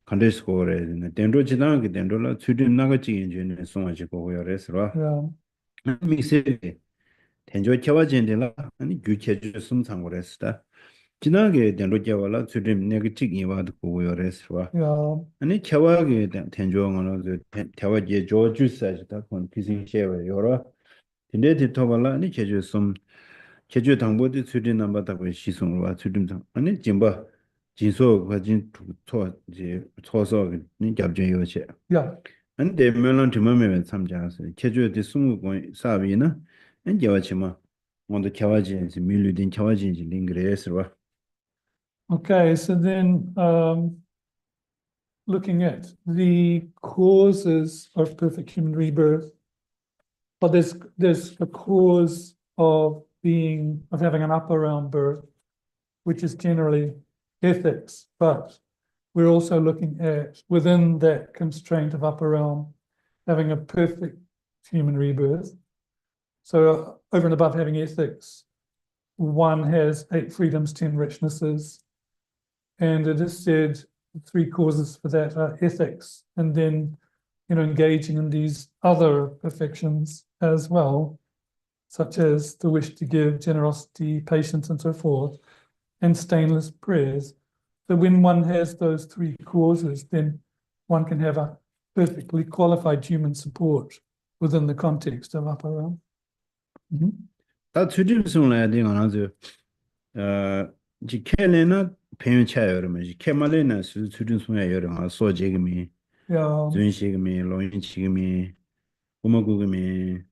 컨데스코레는 된돌 지나게 된돌라 추진 나가지 인준에 송아지고 그래서 미세 된조 겨와진데라 아니 규체주 숨상고랬다. 지나게 된돌 겨와라 추진 네거틱 이와도 고요래서 아니 겨와게 된조는 겨와제 조주사지다 kon 피싱셰와 여러 근데 디토발라 아니 제주 숨 제주 당보디 수준 남바다고 시송과 수준상 아니 짐바 진소 가진 초 이제 초서 잡제 요체 근데 멜론 팀메면 참자서 제주의 스무고 사비나 엔겨치마 먼저 겨와지지 밀류딘 겨와지지 링그레스와 Okay, so then looking at the causes of perfect human rebirth, but there's a cause of having an upper realm birth, which is generally ethics, but we're also looking at, within that constraint of upper realm, having a perfect human rebirth. So over and above having ethics, one has 8 freedoms, 10 richnesses, and it is said 3 causes for that are ethics, and then engaging in these other perfections as well, such as the wish to give, generosity, patience, and so forth, and stainless prayers. So when one has those 3 causes, then one can have a perfectly qualified human support within the context of upper realm. 다 추진성을 되거나서 지켈레나 배운차요 그러면 지켈말레나 추진성에 여러 소제금이 준시금이 로인치금이 고마고금이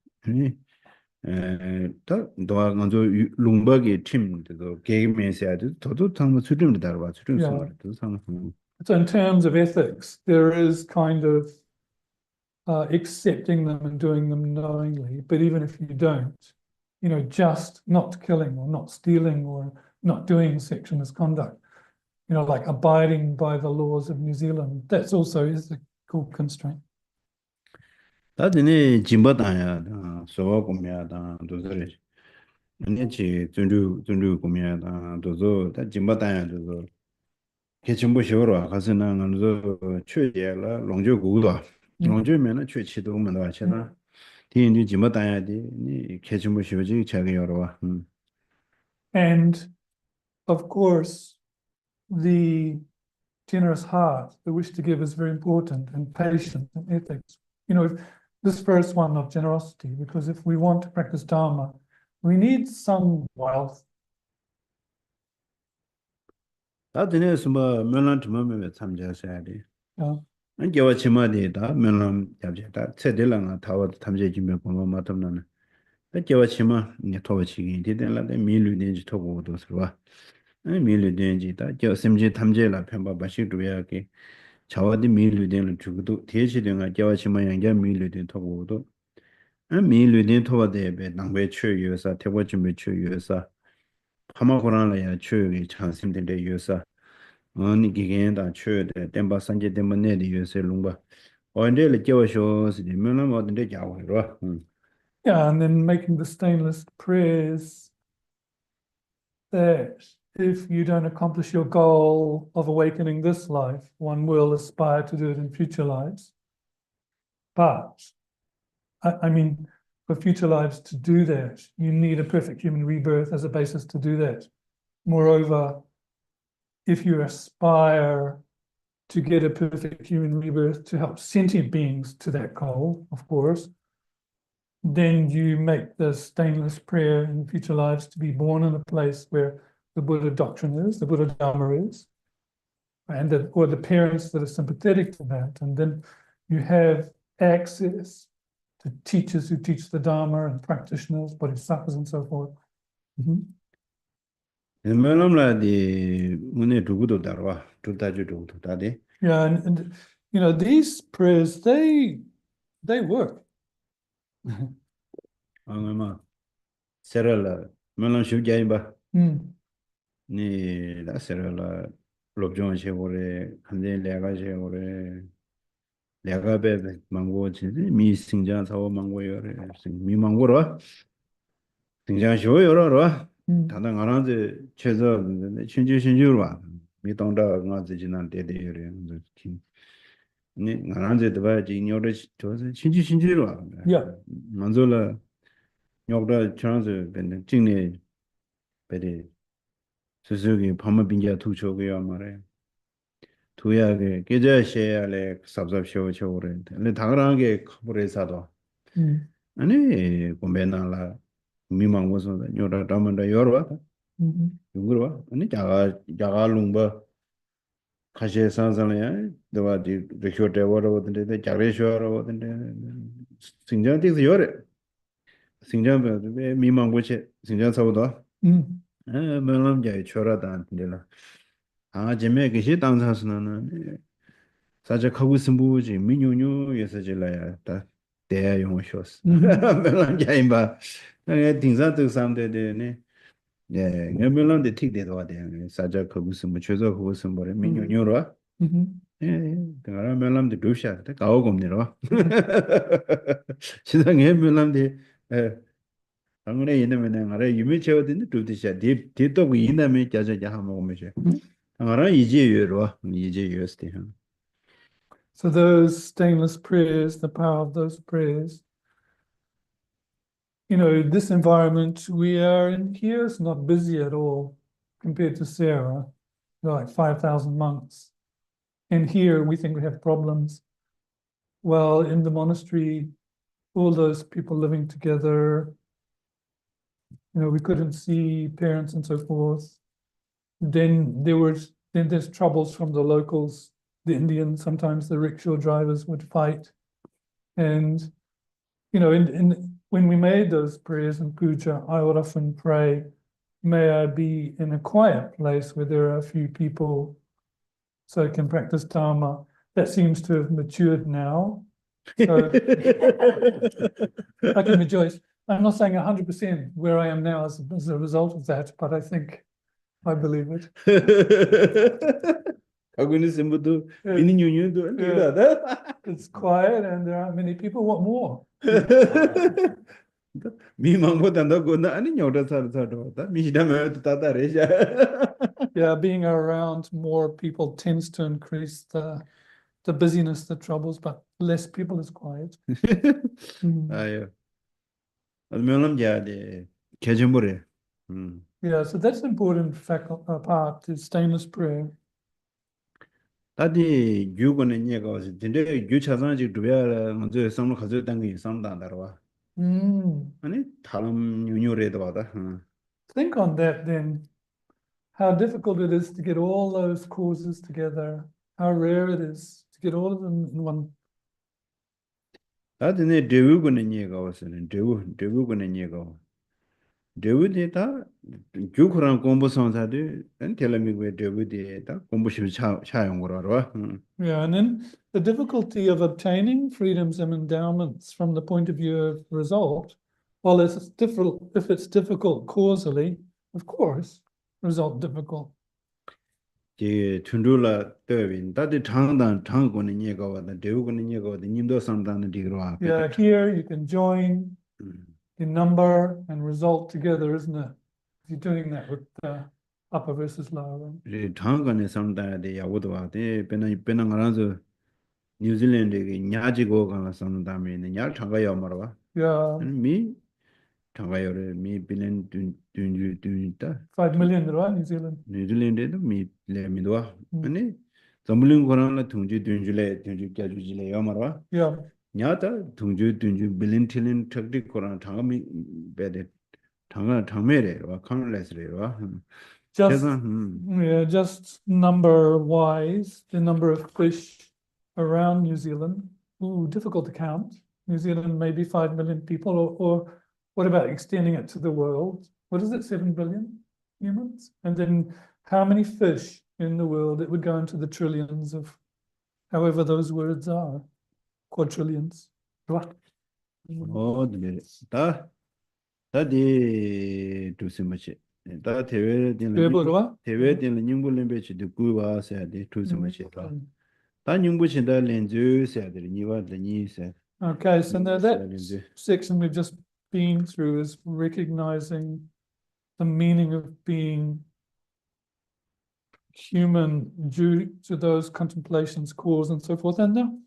다 도와 먼저 롱버기 팀도 게임에서도 저도 당무 추진을 다뤄봐 추진성을 상상. So in terms of ethics, there is kind of accepting them and doing them knowingly, but even if you don't, just not killing or not stealing or not doing sexual misconduct, like abiding by the laws of New Zealand, that's also ethical constraint. 다들 짐바다야 소와 고미야다 도저래 아니지 준주 고미야다 도저 다 짐바다야 도저 개침부 쇼로 가서는 어느 최제라 롱조구도 롱조면은 최치도 오면 와체다 뒤에 짐바다야디 니 개침부 쇼지 자기 여러와 And of course the generous heart, the wish to give, is very important, and patience and ethics. This first one of generosity, because if we want to practice Dharma, we need some wealth. 다들 뭐 면란트 몸에 참자해야 돼. 안겨와 치마디다 면란 잡자다 체들랑아 타워 탐제지면 보면 맞다는. 안겨와 치마 니 토치기 되는데 밀류된지 토고도 서와. 아니 밀류된지다 저 심지 탐제라 편바 바시도야게 자와디 밀류된을 주고도 대시등아 겨와 치마 양자 밀류된 토고도 안 밀류된 토바데베 낭베 최유사 태워 준비 최유사 파마고란라야 최유의 찬심된데 유사 아니 기겐다 최대 템바 산제 때문에 유세 롱바 언제를 겨워쇼스 되면은 뭐든지 자고로 Yeah, and then making the stainless prayers that if you don't accomplish your goal of awakening this life, one will aspire to do it in future lives. But I mean, for future lives to do that, you need a perfect human rebirth as a basis to do that. Moreover, if you aspire to get a perfect human rebirth to help sentient beings to that goal, of course, then you make the stainless prayer in future lives to be born in a place where the Buddha doctrine is, the Buddha Dharma is, or the parents that are sympathetic to that. And then you have access the teachers who teach the Dharma and practitioners, bodhisattvas and so forth. Mhm. 멜람라디 문에 두고도 다와 두다주 두고 다데 Yeah, and you know, these prayers, they work. 아마 세랄라 멜람 쉽자이바 Mm. 니 라세랄라 롭종 쉐고레 간데 레가 쉐고레 레가베 망고 진지 미 승장 사고 망고요레 미 망고로 승장 쇼요로 Mm. 다당 안한테 최저 신주 신주로 와 미동다 응아지 지난 데데요레 니 안한테 더 지녀를 저서 신주 신주로 와 Yeah. 먼저라 녀다 찬스 벤데 징네 베데 스스로기 밤에 빈자 투초고요 말해 두야게 계좌시에래 삽삽쇼 쇼래 근데 당연하게 커버레사도 Mm. 아니 고메나라 미망고서 녀다 담은다 여러 Mhm. 누구로 아니 자가 롱바 가시에 산산이야 너와디 레쇼테 워러거든데 자레쇼러거든데 생장돼서 여래 생장be 미망고체 생장사보다 Mm. 멜람자이 초라다한테라 아 제메 그시 당사스는 사자 하고 있음부지 민요뇨 예서질라야 다 대야 용어쇼스 멜람자이 봐 딩사도 삼데네 예 멜람데 틱데도 와대 사자 하고 있음 최저 하고 있음 뭐래 민요뇨로 Mhm. 예 그러나 멜람데 도샤 다 가오곰네로 시장에 멜람데 예 당연히 이놈은 알아 유미 채워드는 도대체 뒤도 이놈이 자자자 하면 뭐지 알아 이제 유로 이제 유스티 So those stainless prayers, the power of those prayers, you know, this environment we are in here is not busy at all compared to Sarah. There are like 5,000 monks. And here we think we have problems. Well, in the monastery, all those people living together, you know, we couldn't see parents and so forth. Then there's troubles from the locals, the Indians, sometimes the rickshaw drivers would fight. And, you know, when we made those prayers in puja, I would often pray, may I be in a quiet place where there are a few people so I can practice Dharma. That seems to have matured now. So I can rejoice. I'm not saying 100% where I am now as a result of that, but I think I believe it. It's quiet and there aren't many people. What more? Yeah, being around more people tends to increase the busyness, the troubles, but less people is quiet. 아유. 명람자데 개점물에. Yeah, so that's an important part is stainless prayer. 다디 유고는 얘가 와서 근데 유차산지 두야라 먼저 상로 가져 당기 상단다로 아니 다음 유뉴레도 와다. Think on that then, how difficult it is to get all those causes together, how rare it is to get all of them in one. 다디네 대우고는 얘가 와서는 대우고는 얘가 대우데다 교크랑 공부 성사들 텔레미고에 대우데다 공부실 차용으로 알아. Yeah, and then the difficulty of obtaining freedoms and endowments from the point of view of result, well, it's difficult if it's difficult causally, of course, result difficult. 제 춘둘라 때빈 다들 장고는 얘가 와다 대우고는 얘가 와다 님도 상담는 디로 와. Yeah, here you can join in number and result together, isn't it? If you're doing that with the upper versus lower. 이 장관에 상담에 야고도 와대 배는 알아서 뉴질랜드에 냐지고 가서 상담에는 야 장가요 말아. Yeah. 미 장가요를 미 빌린 둔다. 5 million, right? New Zealand. 뉴질랜드에도 미 레미도 아니 점블링 거라나 둥지 갸주지래 요 말아. Yeah. 냐다 둥주 빌린 틸린 특디 거라나 장미 베데 장메래 와 컨레스래 와. Just number wise, the number of fish around New Zealand, difficult to count. New Zealand, maybe 5 million people, or what about extending it to the world? What is it, 7 billion humans? And then how many fish in the world? It would go into the trillions of however those words are, quadrillions. Right. 다 다디 두스마치 다 대외 Dweeboorwa? 대외 되는 닝불림베치 듣고와 세야데 두스마치 다 Mm. 닝부친다 렌즈 세야데 니와 니 Okay, so now that 렌즈 section we've just been through is recognizing the meaning of being human due to those contemplations, cause, and so forth. And now,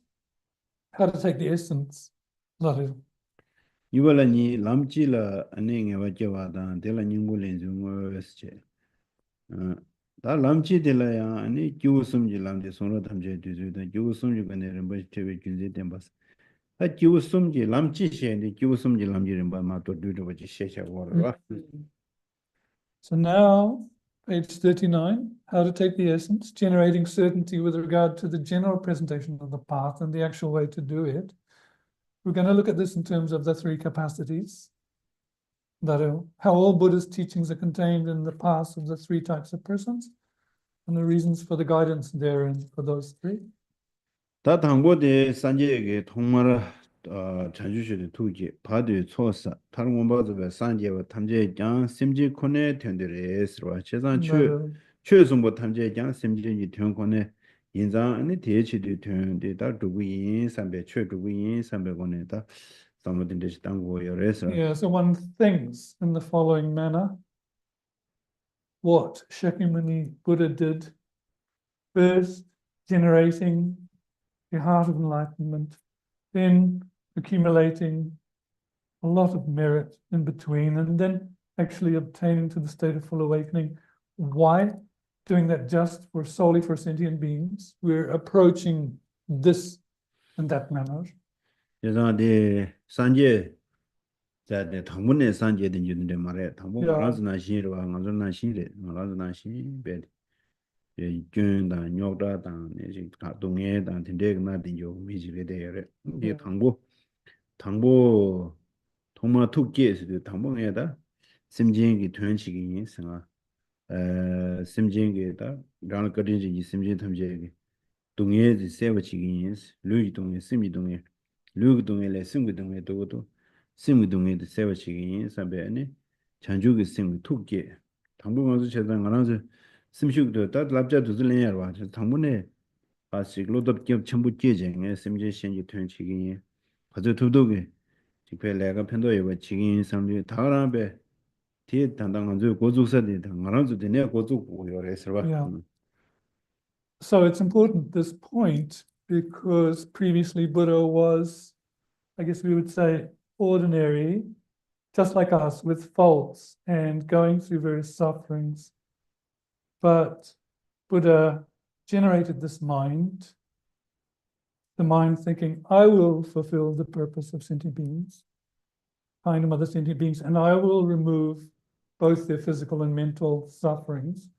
how to take the essence. That is. 이월라니 람지라 안행에 와져와다 데라 닝부 렌즈 뭐스체 다 람지 데라야 아니 교숨지 람데 손로 담제 뒤주다 교숨지 간에는 뭐 테베 준제 템바스 다 교숨지 람지 셰인데 교숨지 람지는 바마도 뒤도버지 셰샤 워라 So now, page 39, how to take the essence, generating certainty with regard to the general presentation of the path and the actual way to do it. We're going to look at this in terms of the three capacities, that are how all Buddha's teachings are contained in the paths of the three types of persons, and the reasons for the guidance therein for those three. 다 당고대 산제에게 통마라 자주시의 투기 바드 초사 다른 원바즈의 산제와 탐제장 심지 코네 텐데레스와 최산 최송보 탐제장 심지이 텐코네 인장 아니 대치도 텐데 다 두부인 삼배 최두부인 삼배고네다 사모딘데 당고여레서 Yeah, so one thinks in the following manner what Shakyamuni Buddha did, first generating the heart of enlightenment, then accumulating a lot of merit in between, and then actually obtaining to the state of full awakening. Why? Doing that just for solely for sentient beings. We're approaching this in that manner. 예전에 산제 자데 당문에 산제된 주는데 말해 당문 야. 라즈나 신이와 라즈나 신레 라즈나 신베 예 균다 뇨다다 내지 가동에다 된데나 된요 미지레데요 이 당보 통마 투기에서 당봉에다 심진기 퇴원식이 있으나 심진기에다 랑 거든지 심진 탐제기 동해지 세워치기 있어 류이 동해 심이 동해 류이 동해래 심기 동해 도도 심기 동해도 세워치기 있어베네 전주기 심기 투기 당봉에서 제단 안아서 심식도 다 랍자도 들려야 당문에 아시글로도 전부 계정에 심지 신기 퇴원식이 가져 두도게 지페레가 편도에 지긴 상주 다라베 뒤에 단단한 저 고속사대 당하는도 되네 고속 요래서 봐. Yeah. So it's important, this point, because previously Buddha was, I guess we would say, ordinary, just like us, with faults and going through various sufferings. But Buddha generated this mind, the mind thinking, I will fulfill the purpose of sentient beings, kind of other sentient beings, and I will remove both their physical and mental sufferings.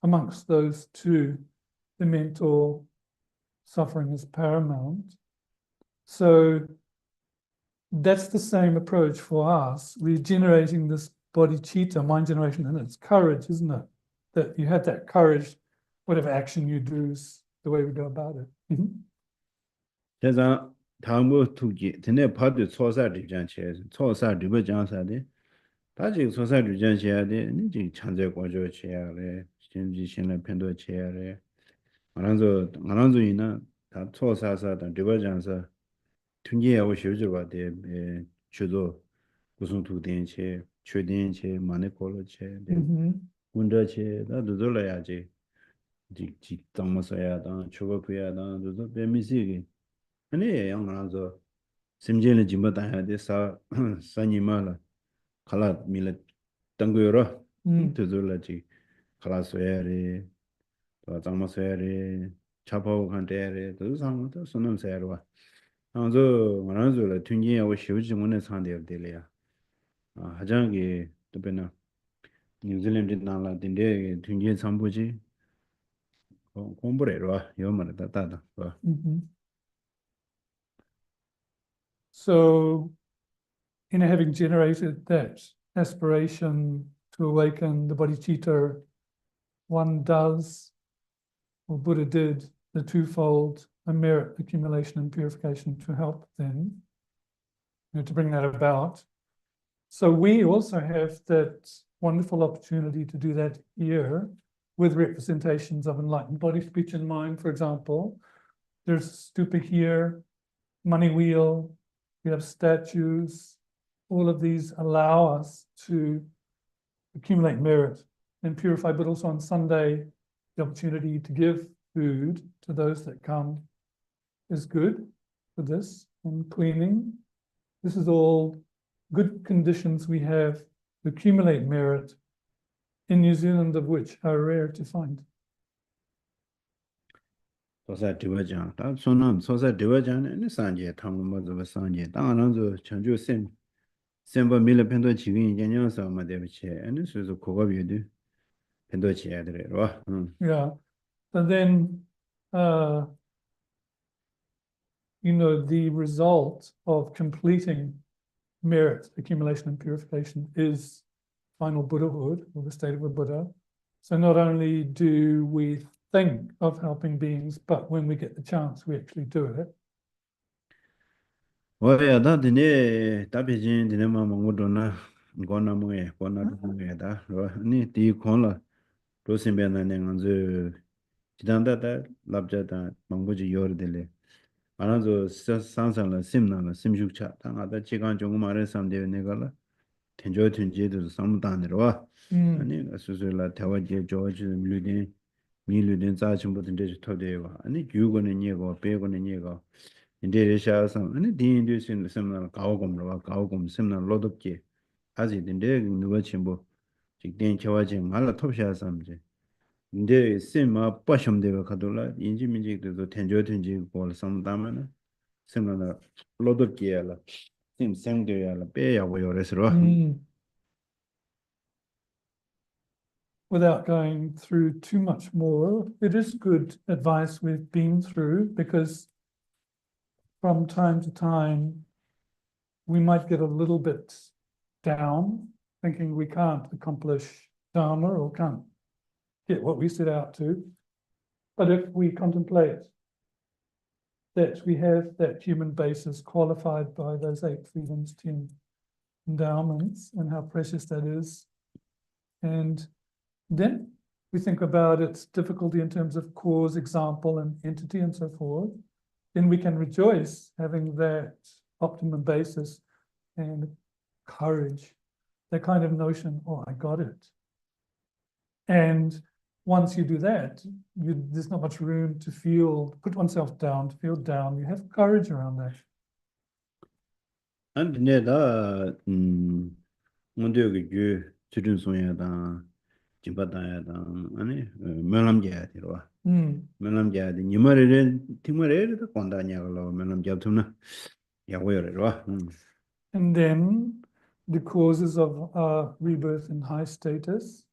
Amongst those two, the mental suffering is paramount. So that's the same approach for us. We're generating this bodhicitta, mind generation, and it's courage, isn't it? That you have that courage, whatever action you do is the way we go about it. 제가 다음부 투기 전에 파도 초사를 장치에 초사 리버 장사데 다지 초사를 장치야데 이제 창제 과조 치야래 심지 신의 편도 치야래 안한조이나 다 초사사다 리버 장사 튕기하고 쉬어져 봐데 주도 무슨 두된체 최된체 만에 걸어체 군더체 나도 돌아야지 직 담아서야다 초급해야다 저도 배미시기 아니 양나서 심지는 짐바다야데 사니마라 칼라 밀레 당고요라 되돌라지 칼라소야레 또 담아서야레 차파고 간데야레 그 상황도 선언서야로 아저 만나서라 튕기하고 쉬우지 못해 상대들이야 하장게 또배나 뉴질랜드 나라 딘데 튕기 삼보지 공부래로 요만다 따다 So, having generated that aspiration to awaken the bodhicitta, one does, or Buddha did, the twofold merit accumulation and purification to help them, to bring that about. So we also have that wonderful opportunity to do that here with representations of enlightened body, speech, and mind, for example. There's stupa here, money wheel, we have statues. All of these allow us to accumulate merit and purify, but also on Sunday, the opportunity to give food to those that come is good for this, and cleaning. This is all good conditions we have to accumulate merit in New Zealand, of which are rare to find. 소사 디버장 다 손은 소사 디버장에 산제 탐모도 산제 당한도 전주 셈버 밀레 펜도 지금 인연서 마데비체 아니 수수 고급이도 펜도 지야들어. Yeah. And then the result of completing merit accumulation and purification is final Buddhahood, or the state of a Buddha. So not only do we think of helping beings, but when we get the chance, we actually do it. Well, that the Tabijin, the Nema Mongudona, Gona Moe, Gona Moeda, Ni di Kola, Rosimben and the Chidanda, Labjata, Mangoji Yordele. Another Sansan, Simna, Simjucha, other Chigan Jongumare, some day Negala, Tenjo Tunji, some Danero, and Susula, Tawaji, George, Ludin, Miludin, Zachum, but in digital deva, and it you going to Niego, Begon and Niego. Indeed, some and the inducing similar Kaugum, similar lot of key, as it in there in the Wachimbo, Chicken Chawajing, Alatopsha Samje. There is similar Basham de Cadula, Injimic to the Tenjotinji or some damana, similar lot of key, Sim Sangria, Bay away or restaurant. Without going through too much more, it is good advice we've been through, because from time to time, we might get a little bit down, thinking we can't accomplish Dharma or can't get what we set out to. But if we contemplate that we have that human basis qualified by those 8 freedoms, 10 endowments, and how precious that is, and then we think about its difficulty in terms of cause, example, and entity, and so forth, then we can rejoice having that optimum basis and courage, that kind of notion, oh, I got it. And once you do that, there's not much room to put oneself down, to feel down. You have courage around that. And Neda, Mondogu, Children Soyada, Jimbata, and Melam Jadiro. Melam Jad, Numerated, Timerated, Condania, Melam Jatuna, Yaware. And then the causes of rebirth in high status,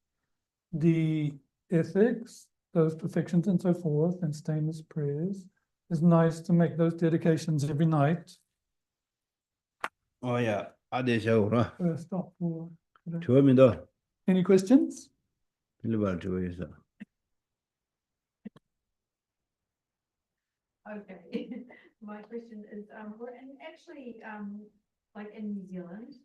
the ethics, those perfections and so forth, and stainless prayers. It's nice to make those dedications every night. Oh, yeah, Adesha. Stop for 2 minutes. any questions? Okay, my question is, we're actually, like in New Zealand,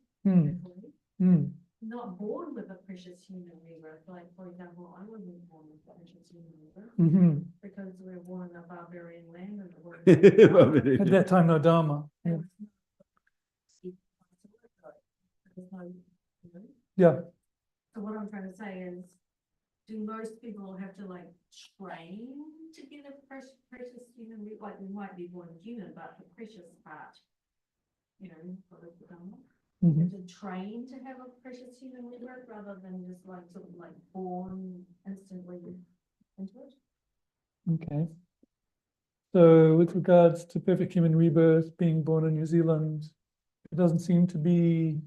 not born with a precious human rebirth. Like, for example, I wasn't born with a precious human rebirth because we were born in a barbarian land and At that time, no Dharma. Yeah. So what I'm trying to say is, do most people have to like train to get a precious human rebirth? Like, we might be born human, but the precious part, for the Dharma. To train to have a precious human rebirth rather than just like sort of like born instantly into it. Okay. So with regards to perfect human rebirth, being born in New Zealand, it doesn't seem to be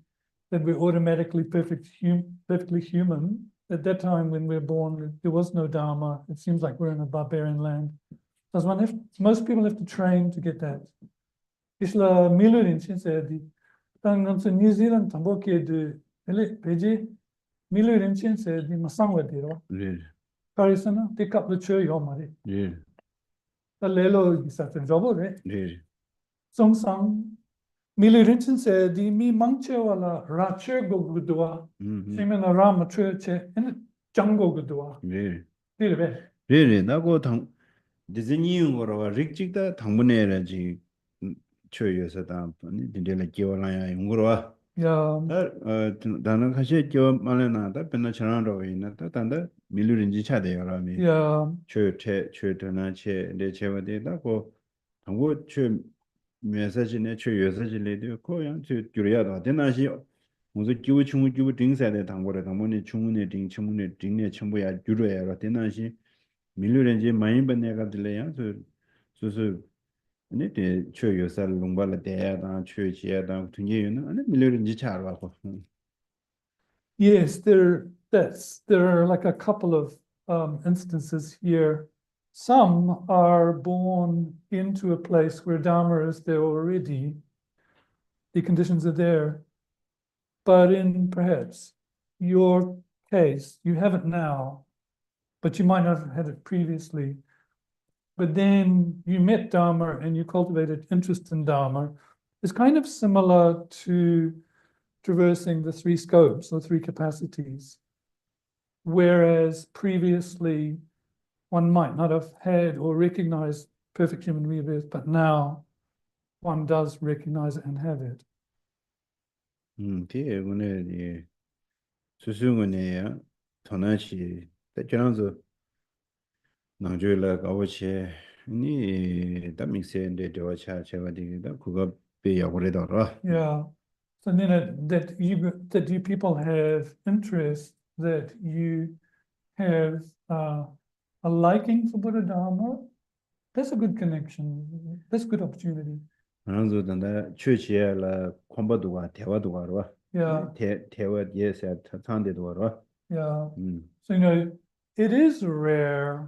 that we're automatically perfectly human. At that time when we're born, there was no Dharma. It seems like we're in a barbarian land. Most people have to train to get that. Isla Milurin Chinsedi. Tangam so New Zealand Tamboke de Ele Peji Milurin Chinsedi Masangwa Diro. 네. Karisana, take up the chair Yomari. 네. The Lelo is at the Jobore. 네. Song Sang Milurin Chinsedi, me Manche wala Rache Gogudua. Simena Rama Church in Jungle Gudua. 네. Did 네. 나고 당 디즈니 거로 릭직다 당분에라지 초여서다 근데 기원하야 용거로 Yeah, 다는 사실 겨 말해나다 변나 전화로 있나다 단다 밀루린지 차대요라미 yeah, 최트나 최내 제와대다고 당고 최 메시지네 최 여서지래도 고양 최 줄여야 되나시 무슨 기후 충분 기후 등사대 당고래 당문에 충분에 등 충분에 등내 첨부야 줄여야 되나시 밀루린지 많이 번내가 들려야 저 아니 대 최여서 롱발에 대야다 최지야다 등예는 아니 밀루린지 잘 와고 yes, there are like a couple of instances here. Some are born into a place where Dharma is there already. The conditions are there. But in perhaps your case, you have it now, but you might not have had it previously. But then you met Dharma and you cultivated interest in Dharma. It's kind of similar to traversing the three scopes or three capacities. Whereas previously one might not have had or recognized perfect human rebirth, but now one does recognize it and have it. 뒤에 오늘 수승원이야 전화시 대전에서 나중에 가고치 니 담믹스인데 저차 제가 되기다 그거 배워버리더라 Yeah. So then that you people have interest, that you have a liking for Buddha Dharma, that's a good connection. That's a good opportunity. 그래서 단다 최치에라 콤바도가 대화도가 알아 Yeah, 대화 예세 탄데도 알아 yeah. So, it is rare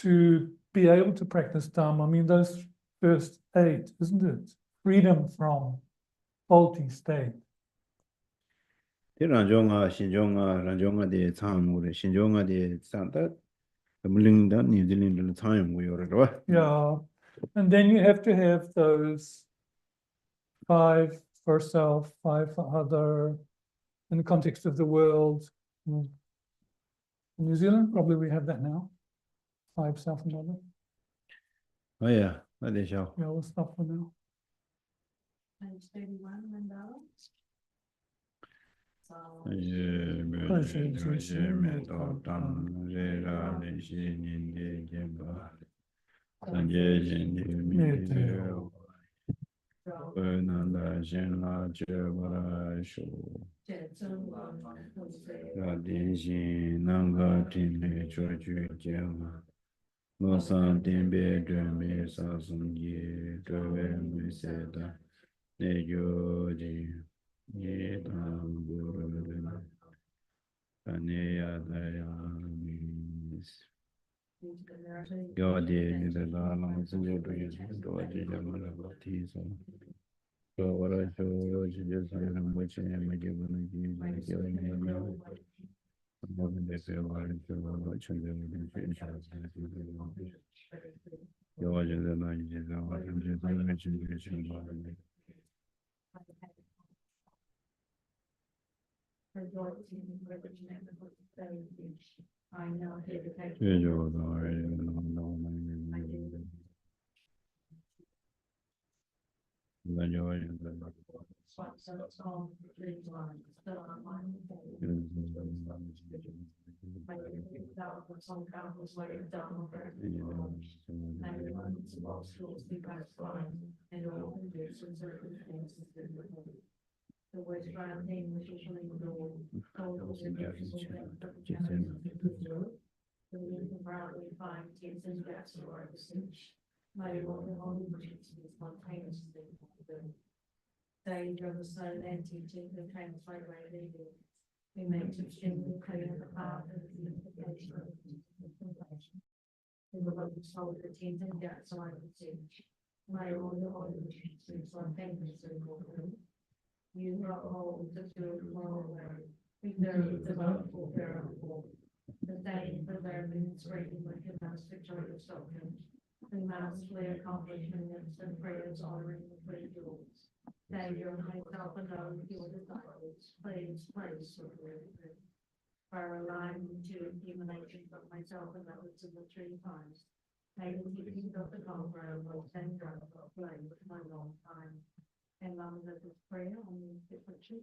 to be able to practice Dharma. I mean, those first 8, isn't it? Freedom from faulty state. 대란종아 신종아 란종아의 참무를 신종아의 산다 물링다 뉴질랜드를 참무요라 Yeah. And then you have to have those 5 for self, 5 for other, in the context of the world. In New Zealand, probably we have that now. 5 self and other. 아야 맞으셔 Yeah, we'll stop for now. Page 31, Mandala. So, I know. The words around him was usually They were so then teaching the translate way they do. We make it extremely clear the path of the implication of the information. We were looking solid the teams and outside of the teach. My own since I'm thankful to you brought home the two tomorrow way. Preserve the bountiful parable. The same preserving spring like a mass victorious token. The massively accomplishments and prayers honoring the three jewels. Savior myself alone, your disciples, place with you. For allowing to accumulation of myself and others in the three times. May the teachings of the conqueror will send God of flame with my long time. And long as this prayer on the scripture.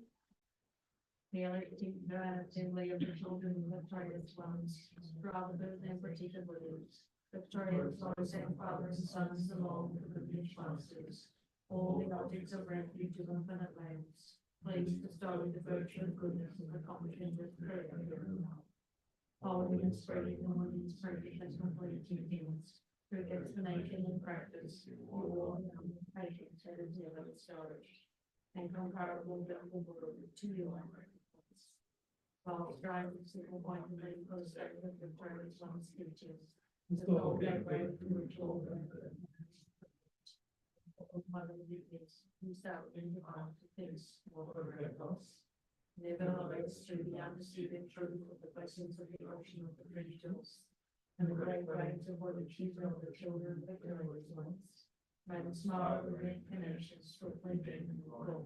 The electing assembly of the children of victorious ones, brotherhood and particulars. Victorious Lord and fathers and sons along with the rich masters. All the objects of refuge of infinite lands. Please bestow the virtue and goodness of accomplishing this prayer here and now. Following and spreading the women's perfect and complete teachings through explanation and practice, all patience and zeal storage, and comparable biblical word to your records. While striving to single pointedly post over the victorious one's teachings, the whole background to which all mother weakness, who's out in the heart of things more miracles. Nevertheless, through the undeceiving truth of the blessings of the ocean of the angels, and the great waves of what achieved of the children of the glorious ones, may the smile of the reincarnations for plenty and glory.